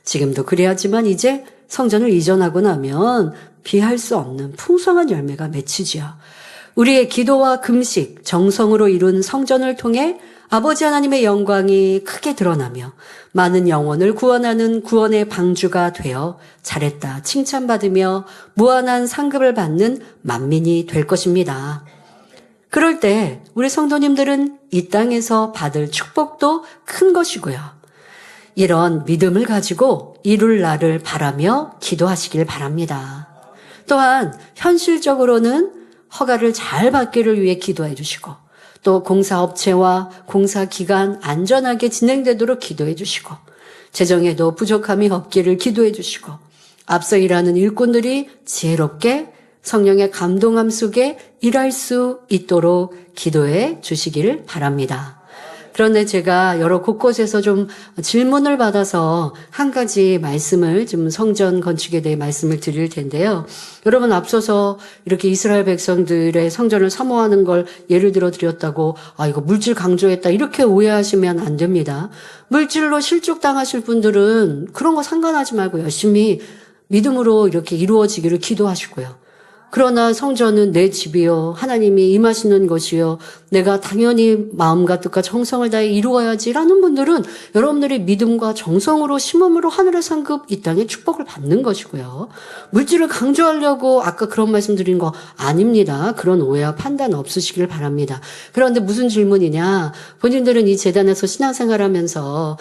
지금도 그래야지만 이제 성전을 이전하고 나면 비할 수 없는 풍성한 열매가 맺히지요. 우리의 기도와 금식, 정성으로 이룬 성전을 통해 아버지 하나님의 영광이 크게 드러나며 많은 영혼을 구원하는 구원의 방주가 되어 잘했다 칭찬받으며 무한한 상급을 받는 만민이 될 것입니다. 그럴 때 우리 성도님들은 이 땅에서 받을 축복도 큰 것이고요. 이런 믿음을 가지고 이룰 날을 바라며 기도하시길 바랍니다. 또한 현실적으로는 허가를 잘 받기를 위해 기도해 주시고, 또 공사업체와 공사기간 안전하게 진행되도록 기도해 주시고, 재정에도 부족함이 없기를 기도해 주시고, 앞서 일하는 일꾼들이 지혜롭게 성령의 감동함 속에 일할 수 있도록 기도해 주시길 바랍니다. 그런데 제가 여러 곳곳에서 좀 질문을 받아서 한 가지 말씀을 좀 성전 건축에 대해 말씀을 드릴 텐데요. 여러분, 앞서서 이렇게 이스라엘 백성들의 성전을 사모하는 걸 예를 들어 드렸다고 이거 물질 강조했다 이렇게 오해하시면 안 됩니다. 물질로 실족당하실 분들은 그런 거 상관하지 말고 열심히 믿음으로 이렇게 이루어지기를 기도하시고요. 그러나 성전은 내 집이요, 하나님이 임하시는 것이요, 내가 당연히 마음과 뜻과 정성을 다해 이루어야지라는 분들은 여러분들의 믿음과 정성으로 심음으로 하늘의 상급 이 땅의 축복을 받는 것이고요. 물질을 강조하려고 아까 그런 말씀 드린 거 아닙니다. 그런 오해와 판단 없으시길 바랍니다. 그런데 무슨 질문이냐, 본인들은 이 재단에서 신앙생활하면서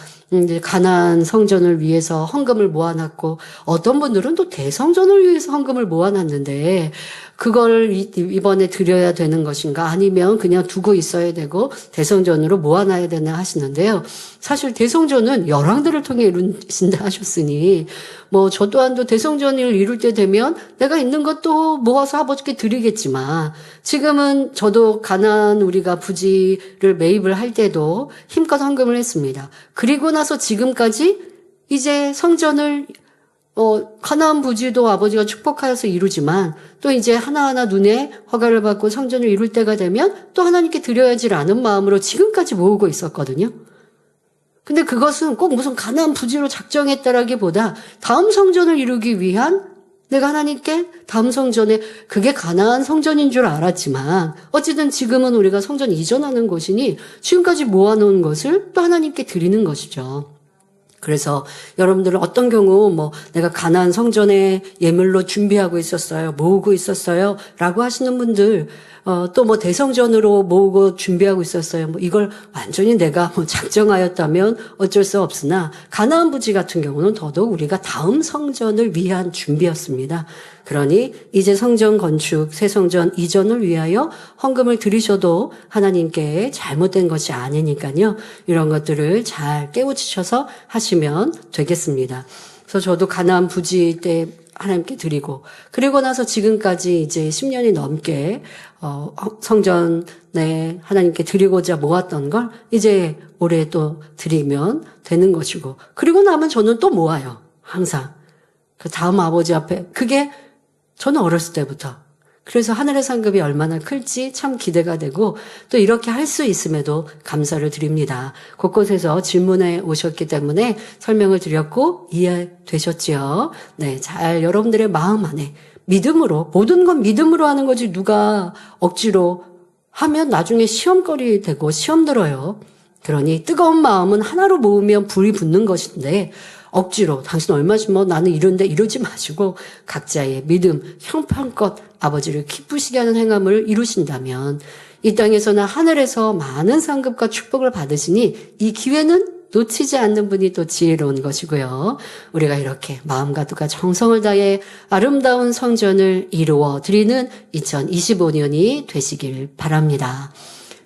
가나안 성전을 위해서 헌금을 모아놨고, 어떤 분들은 또 대성전을 위해서 헌금을 모아놨는데 그걸 이번에 드려야 되는 것인가, 아니면 그냥 두고 있어야 되고 대성전으로 모아놔야 되나 하시는데요. 사실 대성전은 열왕들을 통해 이루신다 하셨으니 저 또한도 대성전을 이룰 때 되면 내가 있는 것도 모아서 아버지께 드리겠지만, 지금은 저도 가나안 우리가 부지를 매입을 할 때도 힘껏 헌금을 했습니다. 그리고 나서 지금까지 이제 성전을 가나안 부지도 아버지가 축복하여서 이루지만 또 이제 하나하나 눈에 허가를 받고 성전을 이룰 때가 되면 또 하나님께 드려야지라는 마음으로 지금까지 모으고 있었거든요. 근데 그것은 꼭 무슨 가나안 부지로 작정했다라기보다 다음 성전을 이루기 위한, 내가 하나님께 다음 성전에, 그게 가나안 성전인 줄 알았지만 어쨌든 지금은 우리가 성전 이전하는 것이니 지금까지 모아놓은 것을 또 하나님께 드리는 것이죠. 그래서 여러분들은 어떤 경우 내가 가나안 성전에 예물로 준비하고 있었어요, 모으고 있었어요 라고 하시는 분들, 또 대성전으로 모으고 준비하고 있었어요, 이걸 완전히 내가 작정하였다면 어쩔 수 없으나 가나안 부지 같은 경우는 더더욱 우리가 다음 성전을 위한 준비였습니다. 그러니 이제 성전 건축, 새 성전 이전을 위하여 헌금을 드리셔도 하나님께 잘못된 것이 아니니까요. 이런 것들을 잘 깨우치셔서 하시면 되겠습니다. 그래서 저도 가나안 부지 때 하나님께 드리고, 그리고 나서 지금까지 이제 10년이 넘게 성전에 하나님께 드리고자 모았던 걸 이제 올해 또 드리면 되는 것이고, 그리고 나면 저는 또 모아요. 항상. 그 다음 아버지 앞에. 그게 저는 어렸을 때부터. 그래서 하늘의 상급이 얼마나 클지 참 기대가 되고, 또 이렇게 할 수 있음에도 감사를 드립니다. 곳곳에서 질문해 오셨기 때문에 설명을 드렸고 이해되셨지요? 네, 잘 여러분들의 마음 안에 믿음으로, 모든 건 믿음으로 하는 거지 누가 억지로 하면 나중에 시험거리 되고 시험 들어요. 그러니 뜨거운 마음은 하나로 모으면 불이 붙는 것인데, 억지로 당신 얼마지면 나는 이런데 이러지 마시고 각자의 믿음, 형편껏 아버지를 기쁘시게 하는 행함을 이루신다면 이 땅에서나 하늘에서 많은 상급과 축복을 받으시니 이 기회는 놓치지 않는 분이 또 지혜로운 것이고요. 우리가 이렇게 마음과 뜻과 정성을 다해 아름다운 성전을 이루어 드리는 2025년이 되시길 바랍니다.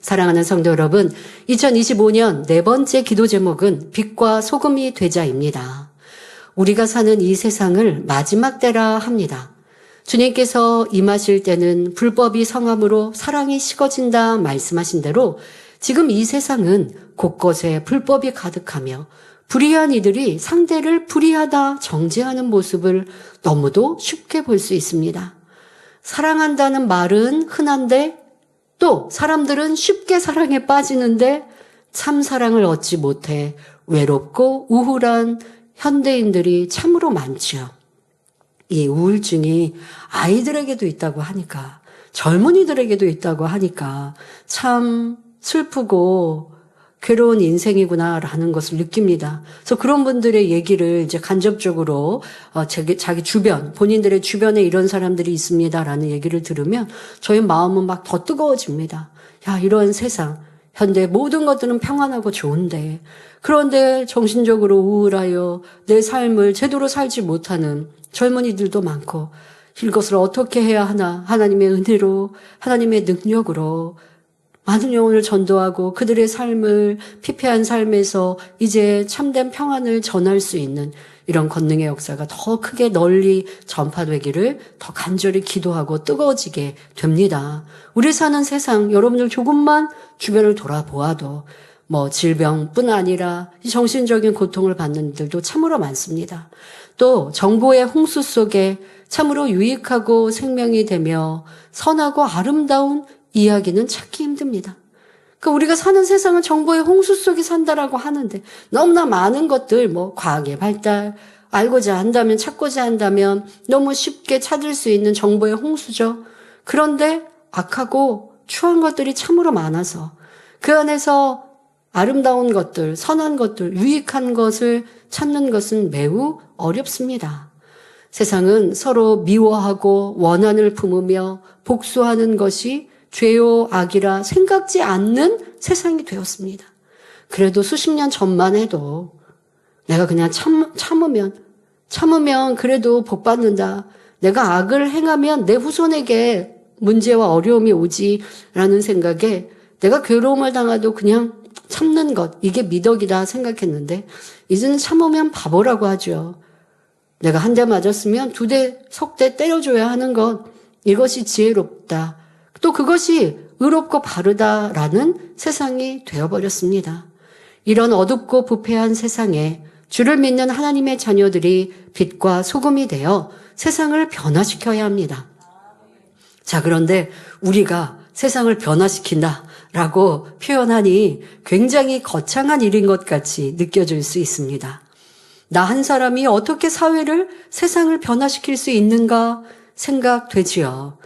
사랑하는 성도 여러분, 2025년 네 번째 기도 제목은 빛과 소금이 되자입니다. 우리가 사는 이 세상을 마지막 때라 합니다. 주님께서 임하실 때는 불법이 성함으로 사랑이 식어진다 말씀하신 대로 지금 이 세상은 곳곳에 불법이 가득하며 불의한 이들이 상대를 불의하다 정죄하는 모습을 너무도 쉽게 볼 수 있습니다. 사랑한다는 말은 흔한데 또 사람들은 쉽게 사랑에 빠지는데 참 사랑을 얻지 못해 외롭고 우울한 현대인들이 참으로 많지요. 이 우울증이 아이들에게도 있다고 하니까, 젊은이들에게도 있다고 하니까 참 슬프고 괴로운 인생이구나라는 것을 느낍니다. 그래서 그런 분들의 얘기를 이제 간접적으로 자기 주변, 본인들의 주변에 이런 사람들이 있습니다라는 얘기를 들으면 저희 마음은 막 더 뜨거워집니다. 야, 이런 세상, 현대 모든 것들은 평안하고 좋은데 그런데 정신적으로 우울하여 내 삶을 제대로 살지 못하는 젊은이들도 많고 이것을 어떻게 해야 하나, 하나님의 은혜로, 하나님의 능력으로 많은 영혼을 전도하고 그들의 삶을 피폐한 삶에서 이제 참된 평안을 전할 수 있는 이런 권능의 역사가 더 크게 널리 전파되기를 더 간절히 기도하고 뜨거워지게 됩니다. 우리 사는 세상 여러분들 조금만 주변을 돌아보아도 질병뿐 아니라 정신적인 고통을 받는 이들도 참으로 많습니다. 또 정보의 홍수 속에 참으로 유익하고 생명이 되며 선하고 아름다운 이야기는 찾기 힘듭니다. 그러니까 우리가 사는 세상은 정보의 홍수 속에 산다라고 하는데 너무나 많은 것들, 과학의 발달, 알고자 한다면, 찾고자 한다면 너무 쉽게 찾을 수 있는 정보의 홍수죠. 그런데 악하고 추한 것들이 참으로 많아서 그 안에서 아름다운 것들, 선한 것들, 유익한 것을 찾는 것은 매우 어렵습니다. 세상은 서로 미워하고 원한을 품으며 복수하는 것이 죄요 악이라 생각지 않는 세상이 되었습니다. 그래도 수십 년 전만 해도 내가 그냥 참으면 그래도 복 받는다. 내가 악을 행하면 내 후손에게 문제와 어려움이 오지라는 생각에 내가 괴로움을 당해도 그냥 참는 것, 이게 미덕이다 생각했는데 이제는 참으면 바보라고 하죠. 내가 한 대 맞았으면 2대, 석 대 때려줘야 하는 것, 이것이 지혜롭다. 또 그것이 의롭고 바르다라는 세상이 되어버렸습니다. 이런 어둡고 부패한 세상에 주를 믿는 하나님의 자녀들이 빛과 소금이 되어 세상을 변화시켜야 합니다. 자, 그런데 우리가 세상을 변화시킨다라고 표현하니 굉장히 거창한 일인 것 같이 느껴질 수 있습니다. 나 한 사람이 어떻게 사회를, 세상을 변화시킬 수 있는가 생각되지요.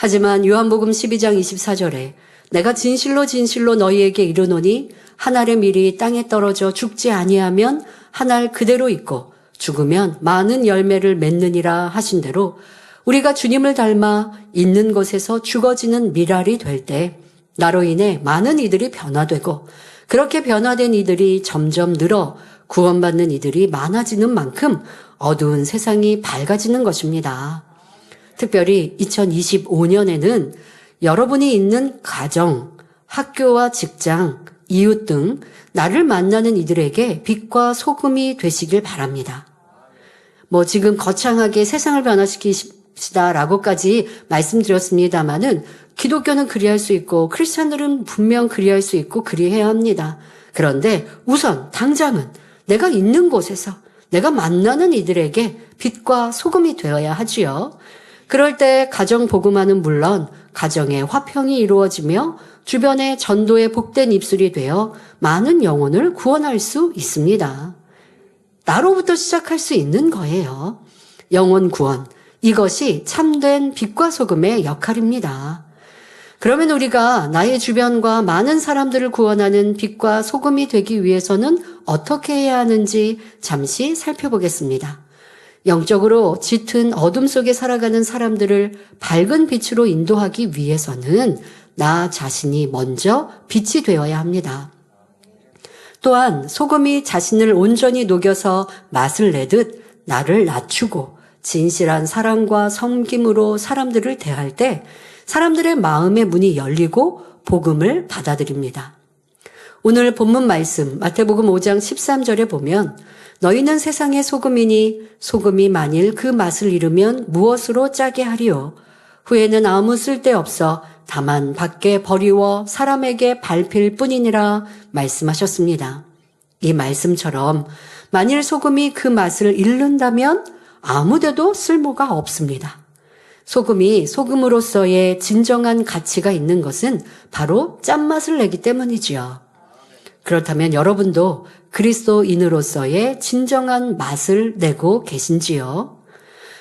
하지만 요한복음 12장 24절에 내가 진실로 진실로 너희에게 이르노니 한 알의 밀이 땅에 떨어져 죽지 아니하면 한 알 그대로 있고 죽으면 많은 열매를 맺느니라 하신 대로 우리가 주님을 닮아 있는 곳에서 죽어지는 밀알이 될 때 나로 인해 많은 이들이 변화되고 그렇게 변화된 이들이 점점 늘어 구원받는 이들이 많아지는 만큼 어두운 세상이 밝아지는 것입니다. 특별히 2025년에는 여러분이 있는 가정, 학교와 직장, 이웃 등 나를 만나는 이들에게 빛과 소금이 되시길 바랍니다. 지금 거창하게 세상을 변화시키시다라고까지 말씀드렸습니다마는 기독교는 그리할 수 있고 크리스찬들은 분명 그리할 수 있고 그리해야 합니다. 그런데 우선 당장은 내가 있는 곳에서 내가 만나는 이들에게 빛과 소금이 되어야 하지요. 그럴 때 가정 복음화는 물론 가정의 화평이 이루어지며 주변의 전도의 복된 입술이 되어 많은 영혼을 구원할 수 있습니다. 나로부터 시작할 수 있는 거예요. 영혼 구원, 이것이 참된 빛과 소금의 역할입니다. 그러면 우리가 나의 주변과 많은 사람들을 구원하는 빛과 소금이 되기 위해서는 어떻게 해야 하는지 잠시 살펴보겠습니다. 영적으로 짙은 어둠 속에 살아가는 사람들을 밝은 빛으로 인도하기 위해서는 나 자신이 먼저 빛이 되어야 합니다. 또한 소금이 자신을 온전히 녹여서 맛을 내듯 나를 낮추고 진실한 사랑과 섬김으로 사람들을 대할 때 사람들의 마음의 문이 열리고 복음을 받아들입니다. 오늘 본문 말씀 마태복음 5장 13절에 보면 너희는 세상의 소금이니 소금이 만일 그 맛을 잃으면 무엇으로 짜게 하리요? 후에는 아무 쓸데없어 다만 밖에 버리워 사람에게 밟힐 뿐이니라 말씀하셨습니다. 이 말씀처럼 만일 소금이 그 맛을 잃는다면 아무데도 쓸모가 없습니다. 소금이 소금으로서의 진정한 가치가 있는 것은 바로 짠맛을 내기 때문이지요. 그렇다면 여러분도 그리스도인으로서의 진정한 맛을 내고 계신지요?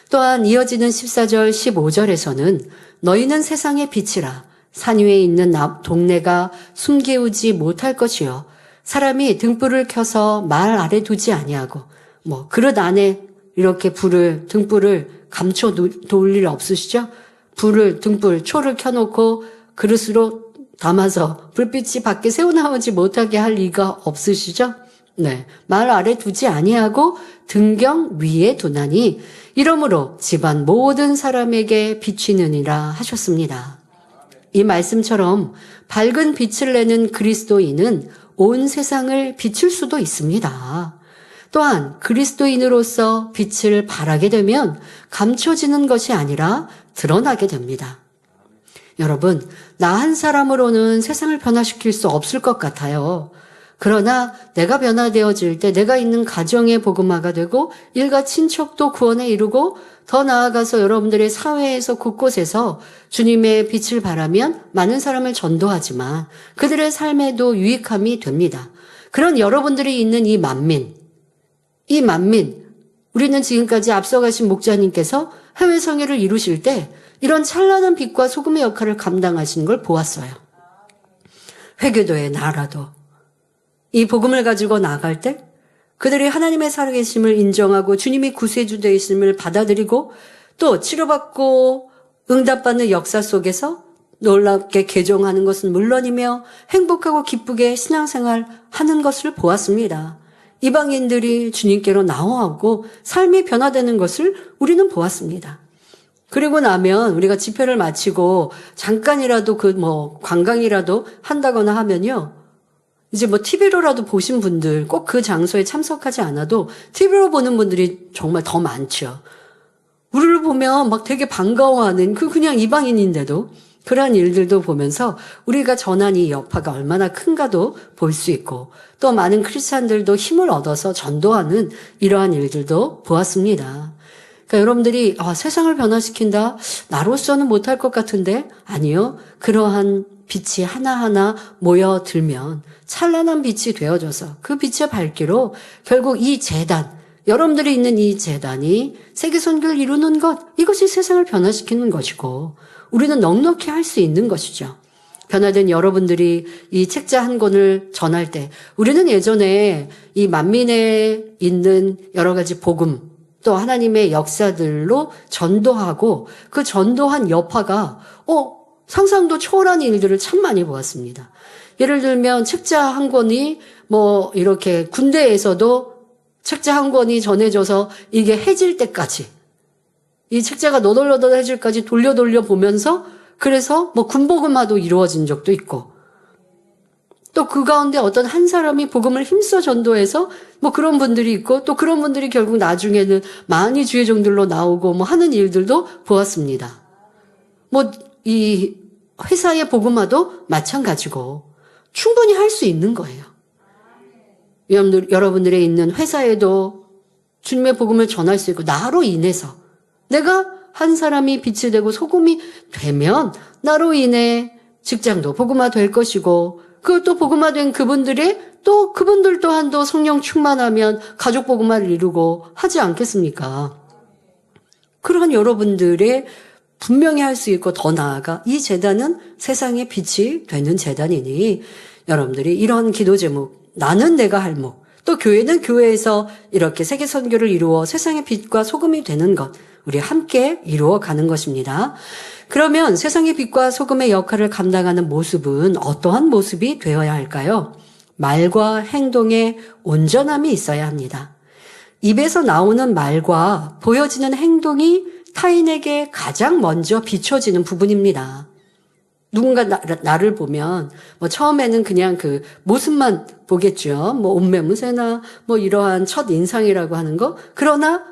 또한 이어지는 14절 15절에서는 너희는 세상의 빛이라 산 위에 있는 동네가 숨기우지 못할 것이요 사람이 등불을 켜서 말 아래 두지 아니하고 그릇 안에 이렇게 등불을 감춰 놓을 일 없으시죠? 등불, 초를 켜놓고 그릇으로 담아서 불빛이 밖에 새어나오지 못하게 할 리가 없으시죠? 네, 말 아래 두지 아니하고 등경 위에 두나니 이러므로 집안 모든 사람에게 비치느니라 하셨습니다. 이 말씀처럼 밝은 빛을 내는 그리스도인은 온 세상을 비출 수도 있습니다. 또한 그리스도인으로서 빛을 발하게 되면 감춰지는 것이 아니라 드러나게 됩니다. 여러분, 나 한 사람으로는 세상을 변화시킬 수 없을 것 같아요. 그러나 내가 변화되어질 때 내가 있는 가정의 복음화가 되고 일가 친척도 구원에 이르고 더 나아가서 여러분들의 사회에서 곳곳에서 주님의 빛을 발하면 많은 사람을 전도하지만 그들의 삶에도 유익함이 됩니다. 그런 여러분들이 있는 이 만민, 우리는 지금까지 앞서가신 목자님께서 해외 성회를 이루실 때 이런 찬란한 빛과 소금의 역할을 감당하시는 걸 보았어요. 회교도의 나라도 이 복음을 가지고 나아갈 때 그들이 하나님의 살아계심을 인정하고 주님이 구세주 되심을 받아들이고 또 치료받고 응답받는 역사 속에서 놀랍게 개종하는 것은 물론이며 행복하고 기쁘게 신앙생활 하는 것을 보았습니다. 이방인들이 주님께로 나오고 삶이 변화되는 것을 우리는 보았습니다. 그리고 나면 우리가 집회를 마치고 잠깐이라도 관광이라도 한다거나 하면요. 이제 TV로라도 보신 분들 꼭 그 장소에 참석하지 않아도 TV로 보는 분들이 정말 더 많죠. 우리를 보면 되게 반가워하는 그냥 이방인인데도 그러한 일들도 보면서 우리가 전한 이 여파가 얼마나 큰가도 볼 수 있고 또 많은 크리스찬들도 힘을 얻어서 전도하는 이러한 일들도 보았습니다. 그러니까 여러분들이 세상을 변화시킨다? 나로서는 못할 것 같은데 아니요. 그러한 빛이 하나하나 모여들면 찬란한 빛이 되어져서 그 빛의 밝기로 결국 이 재단, 여러분들이 있는 이 재단이 세계 선교를 이루는 것, 이것이 세상을 변화시키는 것이고 우리는 넉넉히 할 수 있는 것이죠. 변화된 여러분들이 이 책자 한 권을 전할 때 우리는 예전에 이 만민에 있는 여러 가지 복음 또 하나님의 역사들로 전도하고 그 전도한 여파가 상상도 초월한 일들을 참 많이 보았습니다. 예를 들면 책자 한 권이 이렇게 군대에서도 책자 한 권이 전해져서 이게 해질 때까지 이 책자가 너덜너덜해질까지 돌려 보면서 그래서 군복음화도 이루어진 적도 있고 또 그 가운데 어떤 한 사람이 복음을 힘써 전도해서 그런 분들이 있고 또 그런 분들이 결국 나중에는 많이 주의 종들로 나오고 하는 일들도 보았습니다. 이 회사의 복음화도 마찬가지고 충분히 할 수 있는 거예요. 여러분들의 있는 회사에도 주님의 복음을 전할 수 있고 나로 인해서 내가 한 사람이 빛이 되고 소금이 되면 나로 인해 직장도 복음화 될 것이고 그것도 복음화된 그분들 또한도 성령 충만하면 가족 복음화를 이루고 하지 않겠습니까? 그러한 여러분들의 분명히 할 수 있고 더 나아가 이 재단은 세상의 빛이 되는 재단이니 여러분들이 이런 기도 제목 나는 내가 할 목 또 교회는 교회에서 이렇게 세계 선교를 이루어 세상의 빛과 소금이 되는 것 우리 함께 이루어 가는 것입니다. 그러면 세상의 빛과 소금의 역할을 감당하는 모습은 어떠한 모습이 되어야 할까요? 말과 행동에 온전함이 있어야 합니다. 입에서 나오는 말과 보여지는 행동이 타인에게 가장 먼저 비춰지는 부분입니다. 누군가 나를 보면 뭐 처음에는 그냥 그 모습만 보겠죠. 뭐 옷매무새나 뭐 이러한 첫 인상이라고 하는 거. 그러나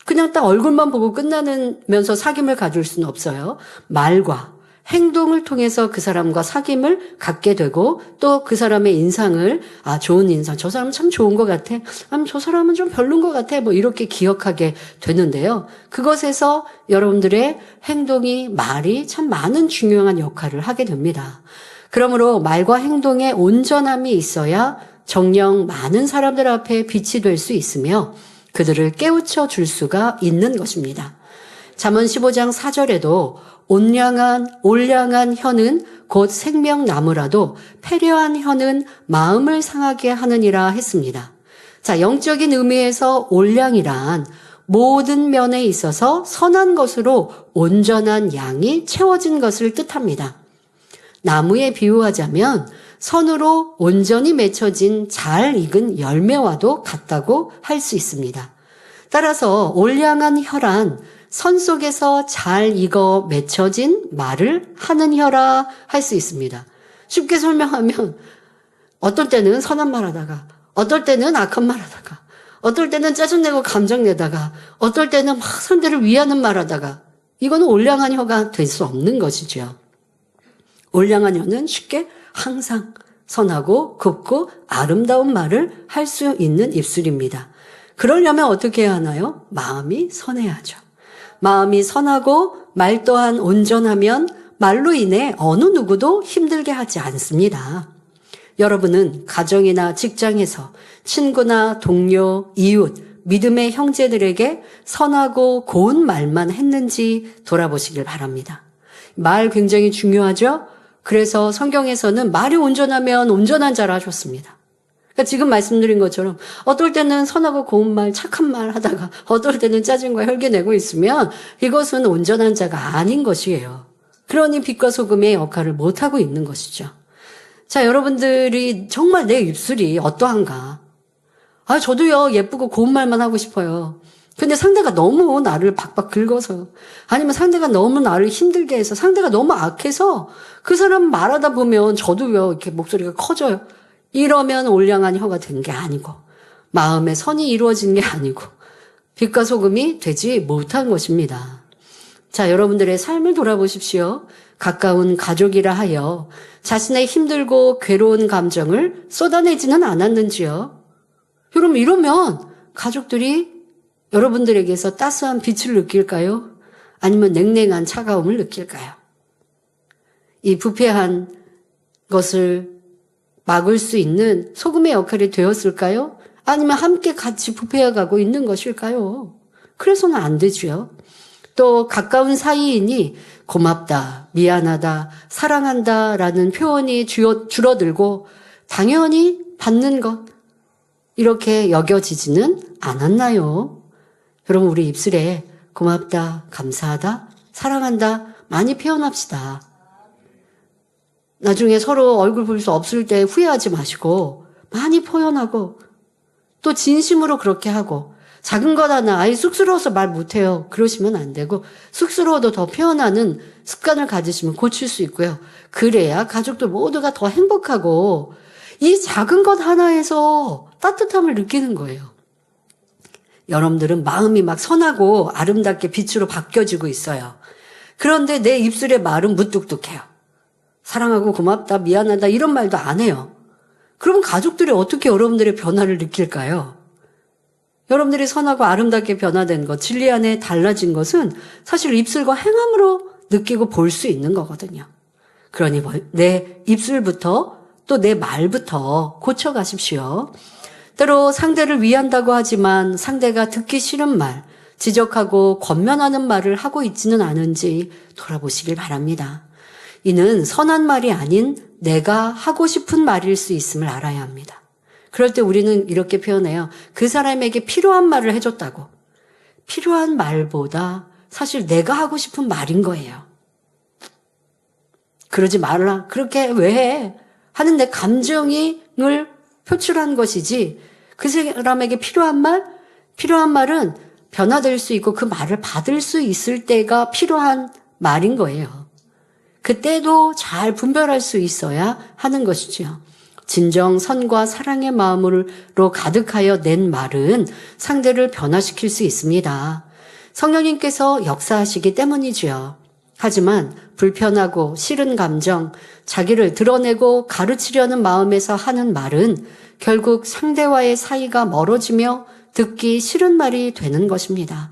그냥 딱 얼굴만 보고 끝나면서 사귐을 가질 수는 없어요. 말과 행동을 통해서 그 사람과 사귐을 갖게 되고 또 그 사람의 인상을 좋은 인상, 저 사람은 참 좋은 것 같아. 아니면 저 사람은 좀 별론 것 같아. 뭐 이렇게 기억하게 되는데요. 그것에서 여러분들의 행동이 말이 참 많은 중요한 역할을 하게 됩니다. 그러므로 말과 행동에 온전함이 있어야 정녕 많은 사람들 앞에 빛이 될 수 있으며 그들을 깨우쳐 줄 수가 있는 것입니다. 잠언 15장 4절에도 올량한 혀는 곧 생명나무라도 패려한 혀는 마음을 상하게 하느니라 했습니다. 자, 영적인 의미에서 올량이란 모든 면에 있어서 선한 것으로 온전한 양이 채워진 것을 뜻합니다. 나무에 비유하자면 선으로 온전히 맺혀진 잘 익은 열매와도 같다고 할 수 있습니다. 따라서 올량한 혀란 선 속에서 잘 익어 맺혀진 말을 하는 혀라 할 수 있습니다. 쉽게 설명하면 어떨 때는 선한 말 하다가 어떨 때는 악한 말 하다가 어떨 때는 짜증내고 감정내다가 어떨 때는 막 상대를 위하는 말 하다가 이거는 올량한 혀가 될 수 없는 것이죠. 올량한 혀는 쉽게 항상 선하고 곱고 아름다운 말을 할 수 있는 입술입니다. 그러려면 어떻게 해야 하나요? 마음이 선해야죠. 마음이 선하고 말 또한 온전하면 말로 인해 어느 누구도 힘들게 하지 않습니다. 여러분은 가정이나 직장에서 친구나 동료, 이웃, 믿음의 형제들에게 선하고 고운 말만 했는지 돌아보시길 바랍니다. 말 굉장히 중요하죠? 그래서 성경에서는 말이 온전하면 온전한 자라 하셨습니다. 그러니까 지금 말씀드린 것처럼 어떨 때는 선하고 고운 말, 착한 말 하다가 어떨 때는 짜증과 혈기 내고 있으면 이것은 온전한 자가 아닌 것이에요. 그러니 빛과 소금의 역할을 못하고 있는 것이죠. 자, 여러분들이 정말 내 입술이 어떠한가? 저도요, 예쁘고 고운 말만 하고 싶어요. 근데 상대가 너무 나를 박박 긁어서 아니면 상대가 너무 나를 힘들게 해서 상대가 너무 악해서 그 사람 말하다 보면 저도요, 이렇게 목소리가 커져요. 이러면 올량한 혀가 된 게 아니고 마음의 선이 이루어진 게 아니고 빛과 소금이 되지 못한 것입니다. 자, 여러분들의 삶을 돌아보십시오. 가까운 가족이라 하여 자신의 힘들고 괴로운 감정을 쏟아내지는 않았는지요? 여러분, 이러면 가족들이 여러분들에게서 따스한 빛을 느낄까요? 아니면 냉랭한 차가움을 느낄까요? 이 부패한 것을 막을 수 있는 소금의 역할이 되었을까요? 아니면 함께 같이 부패해가고 있는 것일까요? 그래서는 안 되죠. 또 가까운 사이이니 고맙다, 미안하다, 사랑한다 라는 표현이 줄어들고 당연히 받는 것 이렇게 여겨지지는 않았나요? 여러분, 우리 입술에 고맙다, 감사하다, 사랑한다 많이 표현합시다. 나중에 서로 얼굴 볼 수 없을 때 후회하지 마시고 많이 표현하고 또 진심으로 그렇게 하고 작은 것 하나 쑥스러워서 말 못해요. 그러시면 안 되고 쑥스러워도 더 표현하는 습관을 가지시면 고칠 수 있고요. 그래야 가족들 모두가 더 행복하고 이 작은 것 하나에서 따뜻함을 느끼는 거예요. 여러분들은 마음이 막 선하고 아름답게 빛으로 바뀌어지고 있어요. 그런데 내 입술의 말은 무뚝뚝해요. 사랑하고 고맙다, 미안하다 이런 말도 안 해요. 그러면 가족들이 어떻게 여러분들의 변화를 느낄까요? 여러분들이 선하고 아름답게 변화된 것, 진리 안에 달라진 것은 사실 입술과 행함으로 느끼고 볼 수 있는 거거든요. 그러니 내 입술부터 또 내 말부터 고쳐가십시오. 때로 상대를 위한다고 하지만 상대가 듣기 싫은 말, 지적하고 권면하는 말을 하고 있지는 않은지 돌아보시길 바랍니다. 이는 선한 말이 아닌 내가 하고 싶은 말일 수 있음을 알아야 합니다. 그럴 때 우리는 이렇게 표현해요. 그 사람에게 필요한 말을 해줬다고. 필요한 말보다 사실 내가 하고 싶은 말인 거예요. 그러지 말라. 그렇게 왜 해? 하는 내 감정을 표출한 것이지 그 사람에게 필요한 말은 변화될 수 있고 그 말을 받을 수 있을 때가 필요한 말인 거예요. 그때도 잘 분별할 수 있어야 하는 것이지요. 진정 선과 사랑의 마음으로 가득하여 낸 말은 상대를 변화시킬 수 있습니다. 성령님께서 역사하시기 때문이지요. 하지만 불편하고 싫은 감정, 자기를 드러내고 가르치려는 마음에서 하는 말은 결국 상대와의 사이가 멀어지며 듣기 싫은 말이 되는 것입니다.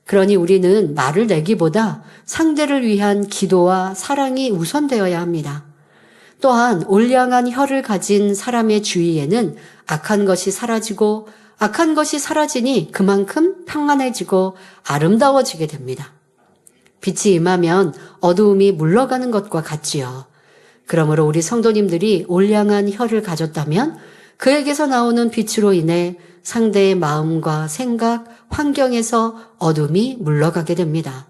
그러니 우리는 말을 내기보다 상대를 위한 기도와 사랑이 우선되어야 합니다. 또한 올량한 혀를 가진 사람의 주위에는 악한 것이 사라지고 악한 것이 사라지니 그만큼 평안해지고 아름다워지게 됩니다. 빛이 임하면 어두움이 물러가는 것과 같지요. 그러므로 우리 성도님들이 올량한 혀를 가졌다면 그에게서 나오는 빛으로 인해 상대의 마음과 생각, 환경에서 어둠이 물러가게 됩니다.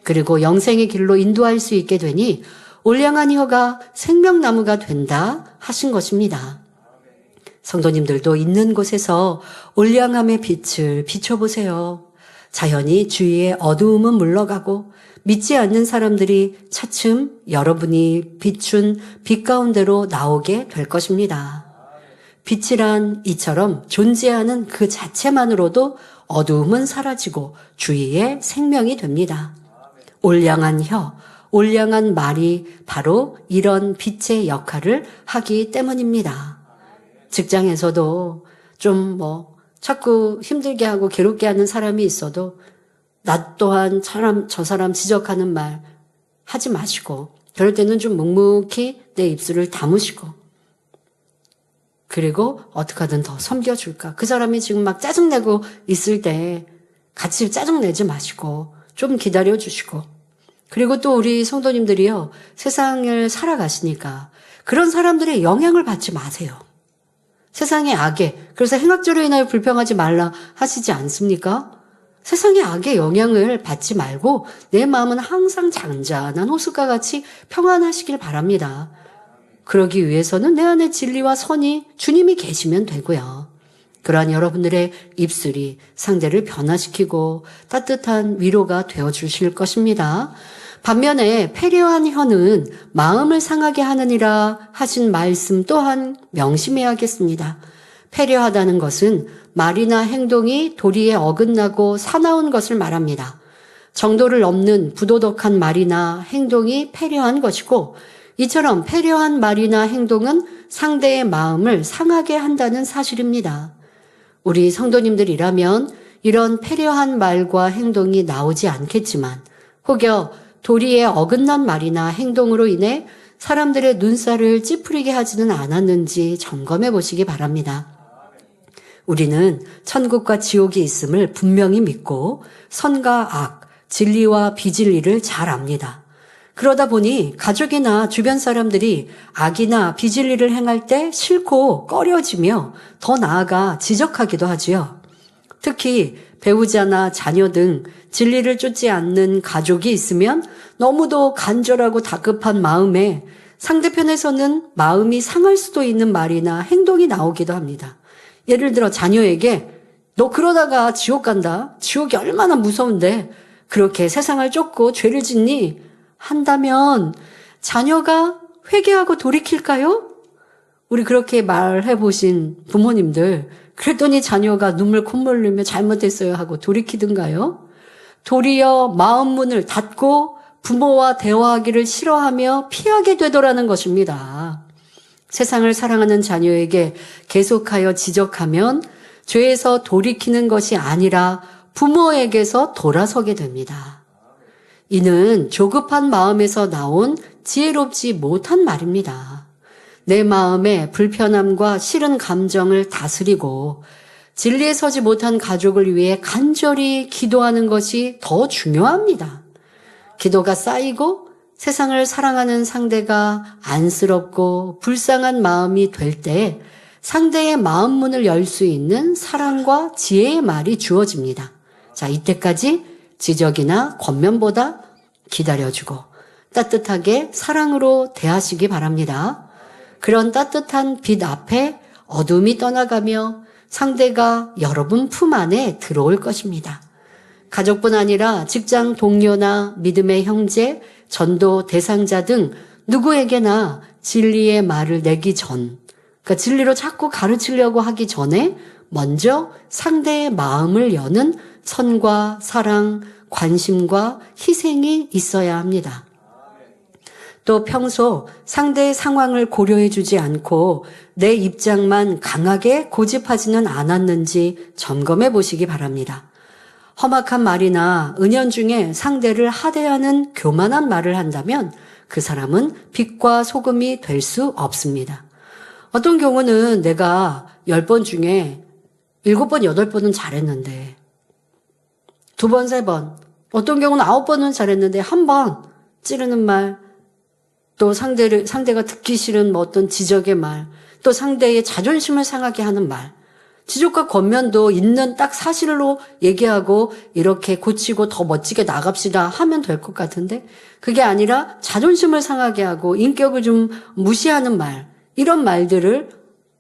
그리고 영생의 길로 인도할 수 있게 되니 올량한 혀가 생명나무가 된다 하신 것입니다. 성도님들도 있는 곳에서 올량함의 빛을 비춰보세요. 자연히 주위의 어두움은 물러가고 믿지 않는 사람들이 차츰 여러분이 비춘 빛 가운데로 나오게 될 것입니다. 빛이란 이처럼 존재하는 그 자체만으로도 어두움은 사라지고 주위에 생명이 됩니다. 올량한 혀, 올량한 말이 바로 이런 빛의 역할을 하기 때문입니다. 직장에서도 좀 자꾸 힘들게 하고 괴롭게 하는 사람이 있어도 나 또한 저 사람 지적하는 말 하지 마시고 그럴 때는 좀 묵묵히 내 입술을 다무시고 그리고 어떻게 하든 더 섬겨줄까. 그 사람이 지금 막 짜증내고 있을 때 같이 짜증내지 마시고 좀 기다려주시고 그리고 또 우리 성도님들이요. 세상을 살아가시니까 그런 사람들의 영향을 받지 마세요. 세상의 악에 그래서 행악죄로 인하여 불평하지 말라 하시지 않습니까? 세상의 악의 영향을 받지 말고 내 마음은 항상 잔잔한 호숫가 같이 평안하시길 바랍니다. 그러기 위해서는 내 안에 진리와 선이 주님이 계시면 되고요. 그러한 여러분들의 입술이 상대를 변화시키고 따뜻한 위로가 되어주실 것입니다. 반면에 패려한 혀는 마음을 상하게 하느니라 하신 말씀 또한 명심해야겠습니다. 패려하다는 것은 말이나 행동이 도리에 어긋나고 사나운 것을 말합니다. 정도를 넘는 부도덕한 말이나 행동이 패려한 것이고 이처럼 패려한 말이나 행동은 상대의 마음을 상하게 한다는 사실입니다. 우리 성도님들이라면 이런 패려한 말과 행동이 나오지 않겠지만 혹여 도리에 어긋난 말이나 행동으로 인해 사람들의 눈살을 찌푸리게 하지는 않았는지 점검해 보시기 바랍니다. 우리는 천국과 지옥이 있음을 분명히 믿고 선과 악, 진리와 비진리를 잘 압니다. 그러다 보니 가족이나 주변 사람들이 악이나 비진리를 행할 때 싫고 꺼려지며 더 나아가 지적하기도 하지요. 특히 배우자나 자녀 등 진리를 쫓지 않는 가족이 있으면 너무도 간절하고 다급한 마음에 상대편에서는 마음이 상할 수도 있는 말이나 행동이 나오기도 합니다. 예를 들어 자녀에게 너 그러다가 지옥 간다. 지옥이 얼마나 무서운데 그렇게 세상을 쫓고 죄를 짓니? 한다면 자녀가 회개하고 돌이킬까요? 우리 그렇게 말해 보신 부모님들 그랬더니 자녀가 눈물 콧물 흘리며 잘못했어요 하고 돌이키든가요? 도리어 마음 문을 닫고 부모와 대화하기를 싫어하며 피하게 되더라는 것입니다. 세상을 사랑하는 자녀에게 계속하여 지적하면 죄에서 돌이키는 것이 아니라 부모에게서 돌아서게 됩니다. 이는 조급한 마음에서 나온 지혜롭지 못한 말입니다. 내 마음의 불편함과 싫은 감정을 다스리고 진리에 서지 못한 가족을 위해 간절히 기도하는 것이 더 중요합니다. 기도가 쌓이고 세상을 사랑하는 상대가 안쓰럽고 불쌍한 마음이 될 때 상대의 마음 문을 열 수 있는 사랑과 지혜의 말이 주어집니다. 자, 이때까지 지적이나 권면보다 기다려주고 따뜻하게 사랑으로 대하시기 바랍니다. 그런 따뜻한 빛 앞에 어둠이 떠나가며 상대가 여러분 품 안에 들어올 것입니다. 가족뿐 아니라 직장 동료나 믿음의 형제, 전도 대상자 등 누구에게나 진리의 말을 내기 전, 그러니까 진리로 자꾸 가르치려고 하기 전에 먼저 상대의 마음을 여는 선과 사랑, 관심과 희생이 있어야 합니다. 또 평소 상대의 상황을 고려해 주지 않고 내 입장만 강하게 고집하지는 않았는지 점검해 보시기 바랍니다. 험악한 말이나 은연중에 상대를 하대하는 교만한 말을 한다면 그 사람은 빛과 소금이 될 수 없습니다. 어떤 경우는 내가 10번 중에 7번, 8번은 잘했는데 2번, 3번, 어떤 경우는 9번은 잘했는데 1번 찌르는 말, 또 상대가 듣기 싫은 어떤 지적의 말, 또 상대의 자존심을 상하게 하는 말, 지적과 권면도 있는 딱 사실로 얘기하고 이렇게 고치고 더 멋지게 나갑시다 하면 될 것 같은데 그게 아니라 자존심을 상하게 하고 인격을 좀 무시하는 말, 이런 말들을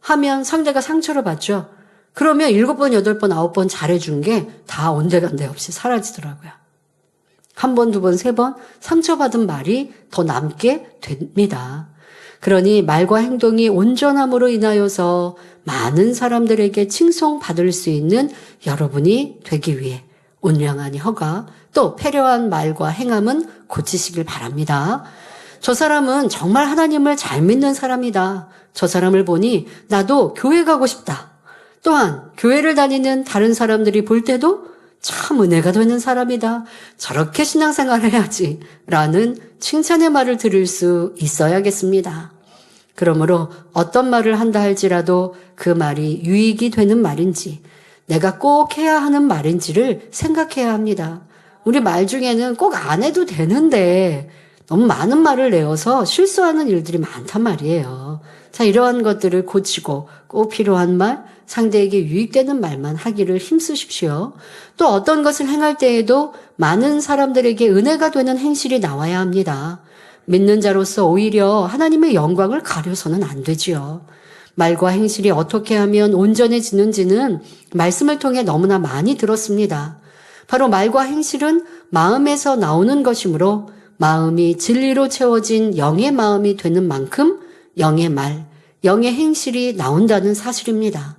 하면 상대가 상처를 받죠. 그러면 7번, 8번, 9번 잘해준 게 다 온데간데 없이 사라지더라고요. 1번, 2번, 3번 상처받은 말이 더 남게 됩니다. 그러니 말과 행동이 온전함으로 인하여서 많은 사람들에게 칭송받을 수 있는 여러분이 되기 위해 온량한 혀가 또 패려한 말과 행함은 고치시길 바랍니다. 저 사람은 정말 하나님을 잘 믿는 사람이다. 저 사람을 보니 나도 교회 가고 싶다. 또한 교회를 다니는 다른 사람들이 볼 때도 참 은혜가 되는 사람이다. 저렇게 신앙생활을 해야지. 라는 칭찬의 말을 들을 수 있어야겠습니다. 그러므로 어떤 말을 한다 할지라도 그 말이 유익이 되는 말인지 내가 꼭 해야 하는 말인지를 생각해야 합니다. 우리 말 중에는 꼭 안 해도 되는데 너무 많은 말을 내어서 실수하는 일들이 많단 말이에요. 자, 이러한 것들을 고치고 꼭 필요한 말, 상대에게 유익되는 말만 하기를 힘쓰십시오. 또 어떤 것을 행할 때에도 많은 사람들에게 은혜가 되는 행실이 나와야 합니다. 믿는 자로서 오히려 하나님의 영광을 가려서는 안 되지요. 말과 행실이 어떻게 하면 온전해지는지는 말씀을 통해 너무나 많이 들었습니다. 바로 말과 행실은 마음에서 나오는 것이므로 마음이 진리로 채워진 영의 마음이 되는 만큼 영의 말, 영의 행실이 나온다는 사실입니다.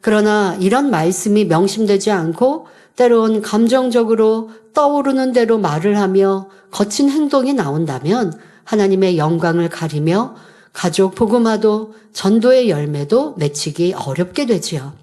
그러나 이런 말씀이 명심되지 않고 때론 감정적으로 떠오르는 대로 말을 하며 거친 행동이 나온다면 하나님의 영광을 가리며 가족 복음화도 전도의 열매도 맺히기 어렵게 되지요.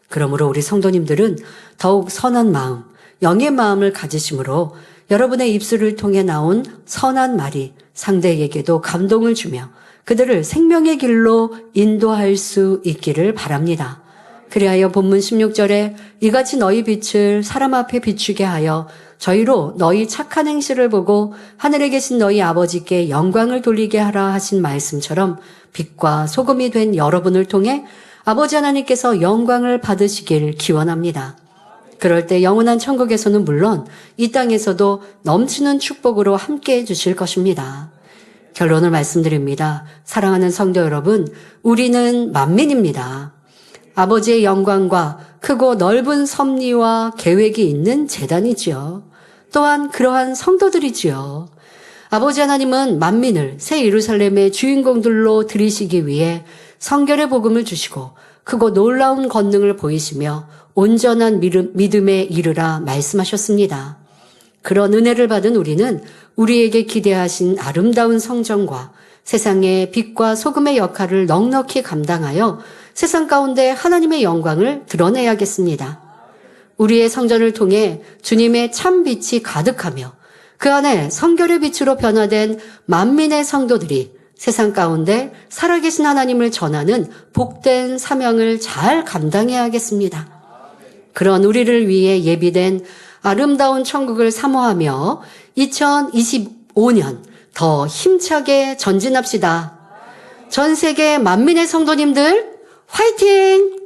그러므로 우리 성도님들은 더욱 선한 마음, 영의 마음을 가지심으로 여러분의 입술을 통해 나온 선한 말이 상대에게도 감동을 주며 그들을 생명의 길로 인도할 수 있기를 바랍니다. 그리하여 본문 16절에 이같이 너희 빛을 사람 앞에 비추게 하여 저희로 너희 착한 행실을 보고 하늘에 계신 너희 아버지께 영광을 돌리게 하라 하신 말씀처럼 빛과 소금이 된 여러분을 통해 아버지 하나님께서 영광을 받으시길 기원합니다. 그럴 때 영원한 천국에서는 물론 이 땅에서도 넘치는 축복으로 함께해 주실 것입니다. 결론을 말씀드립니다. 사랑하는 성도 여러분, 우리는 만민입니다. 아버지의 영광과 크고 넓은 섭리와 계획이 있는 재단이지요. 또한 그러한 성도들이지요. 아버지 하나님은 만민을 새 예루살렘의 주인공들로 들이시기 위해 성결의 복음을 주시고 크고 놀라운 권능을 보이시며 온전한 믿음에 이르라 말씀하셨습니다. 그런 은혜를 받은 우리는 우리에게 기대하신 아름다운 성전과 세상의 빛과 소금의 역할을 넉넉히 감당하여 세상 가운데 하나님의 영광을 드러내야겠습니다. 우리의 성전을 통해 주님의 참 빛이 가득하며 그 안에 성결의 빛으로 변화된 만민의 성도들이 세상 가운데 살아계신 하나님을 전하는 복된 사명을 잘 감당해야겠습니다. 그런 우리를 위해 예비된 아름다운 천국을 사모하며 2025년 더 힘차게 전진합시다. 전 세계 만민의 성도님들 화이팅!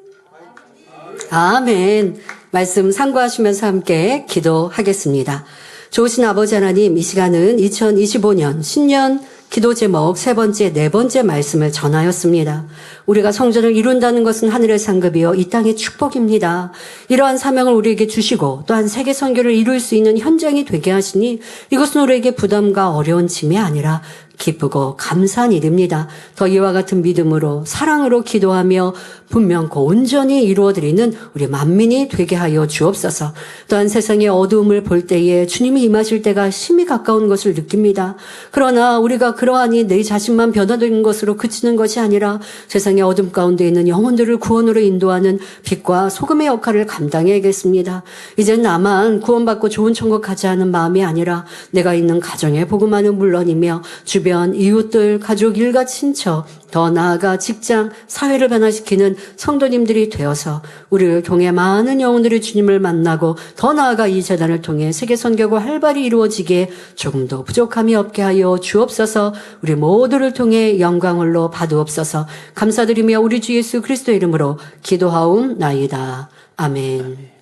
아멘. 말씀 상고하시면서 함께 기도하겠습니다. 좋으신 아버지 하나님, 이 시간은 2025년 신년 기도 제목 세 번째, 네 번째 말씀을 전하였습니다. 우리가 성전을 이룬다는 것은 하늘의 상급이요 이 땅의 축복입니다. 이러한 사명을 우리에게 주시고 또한 세계 선교를 이룰 수 있는 현장이 되게 하시니 이것은 우리에게 부담과 어려운 짐이 아니라 기쁘고 감사한 일입니다. 더 이와 같은 믿음으로 사랑으로 기도하며 분명코 온전히 이루어드리는 우리 만민이 되게 하여 주옵소서. 또한 세상의 어두움을 볼 때에 주님이 임하실 때가 심히 가까운 것을 느낍니다. 그러나 우리가 그러하니 내 자신만 변화되는 것으로 그치는 것이 아니라 세상의 어둠 가운데 있는 영혼들을 구원으로 인도하는 빛과 소금의 역할을 감당해야겠습니다. 이젠 나만 구원받고 좋은 천국 가자 하는 마음이 아니라 내가 있는 가정의 복음화는 물론이며 주변 이웃들, 가족, 일가, 친척, 더 나아가 직장, 사회를 변화시키는 성도님들이 되어서 우리를 통해 많은 영혼들이 주님을 만나고 더 나아가 이 재단을 통해 세계 선교가 활발히 이루어지기에 조금도 부족함이 없게 하여 주옵소서. 우리 모두를 통해 영광을로 받으옵소서. 감사드리며 우리 주 예수 그리스도 이름으로 기도하옵나이다. 아멘.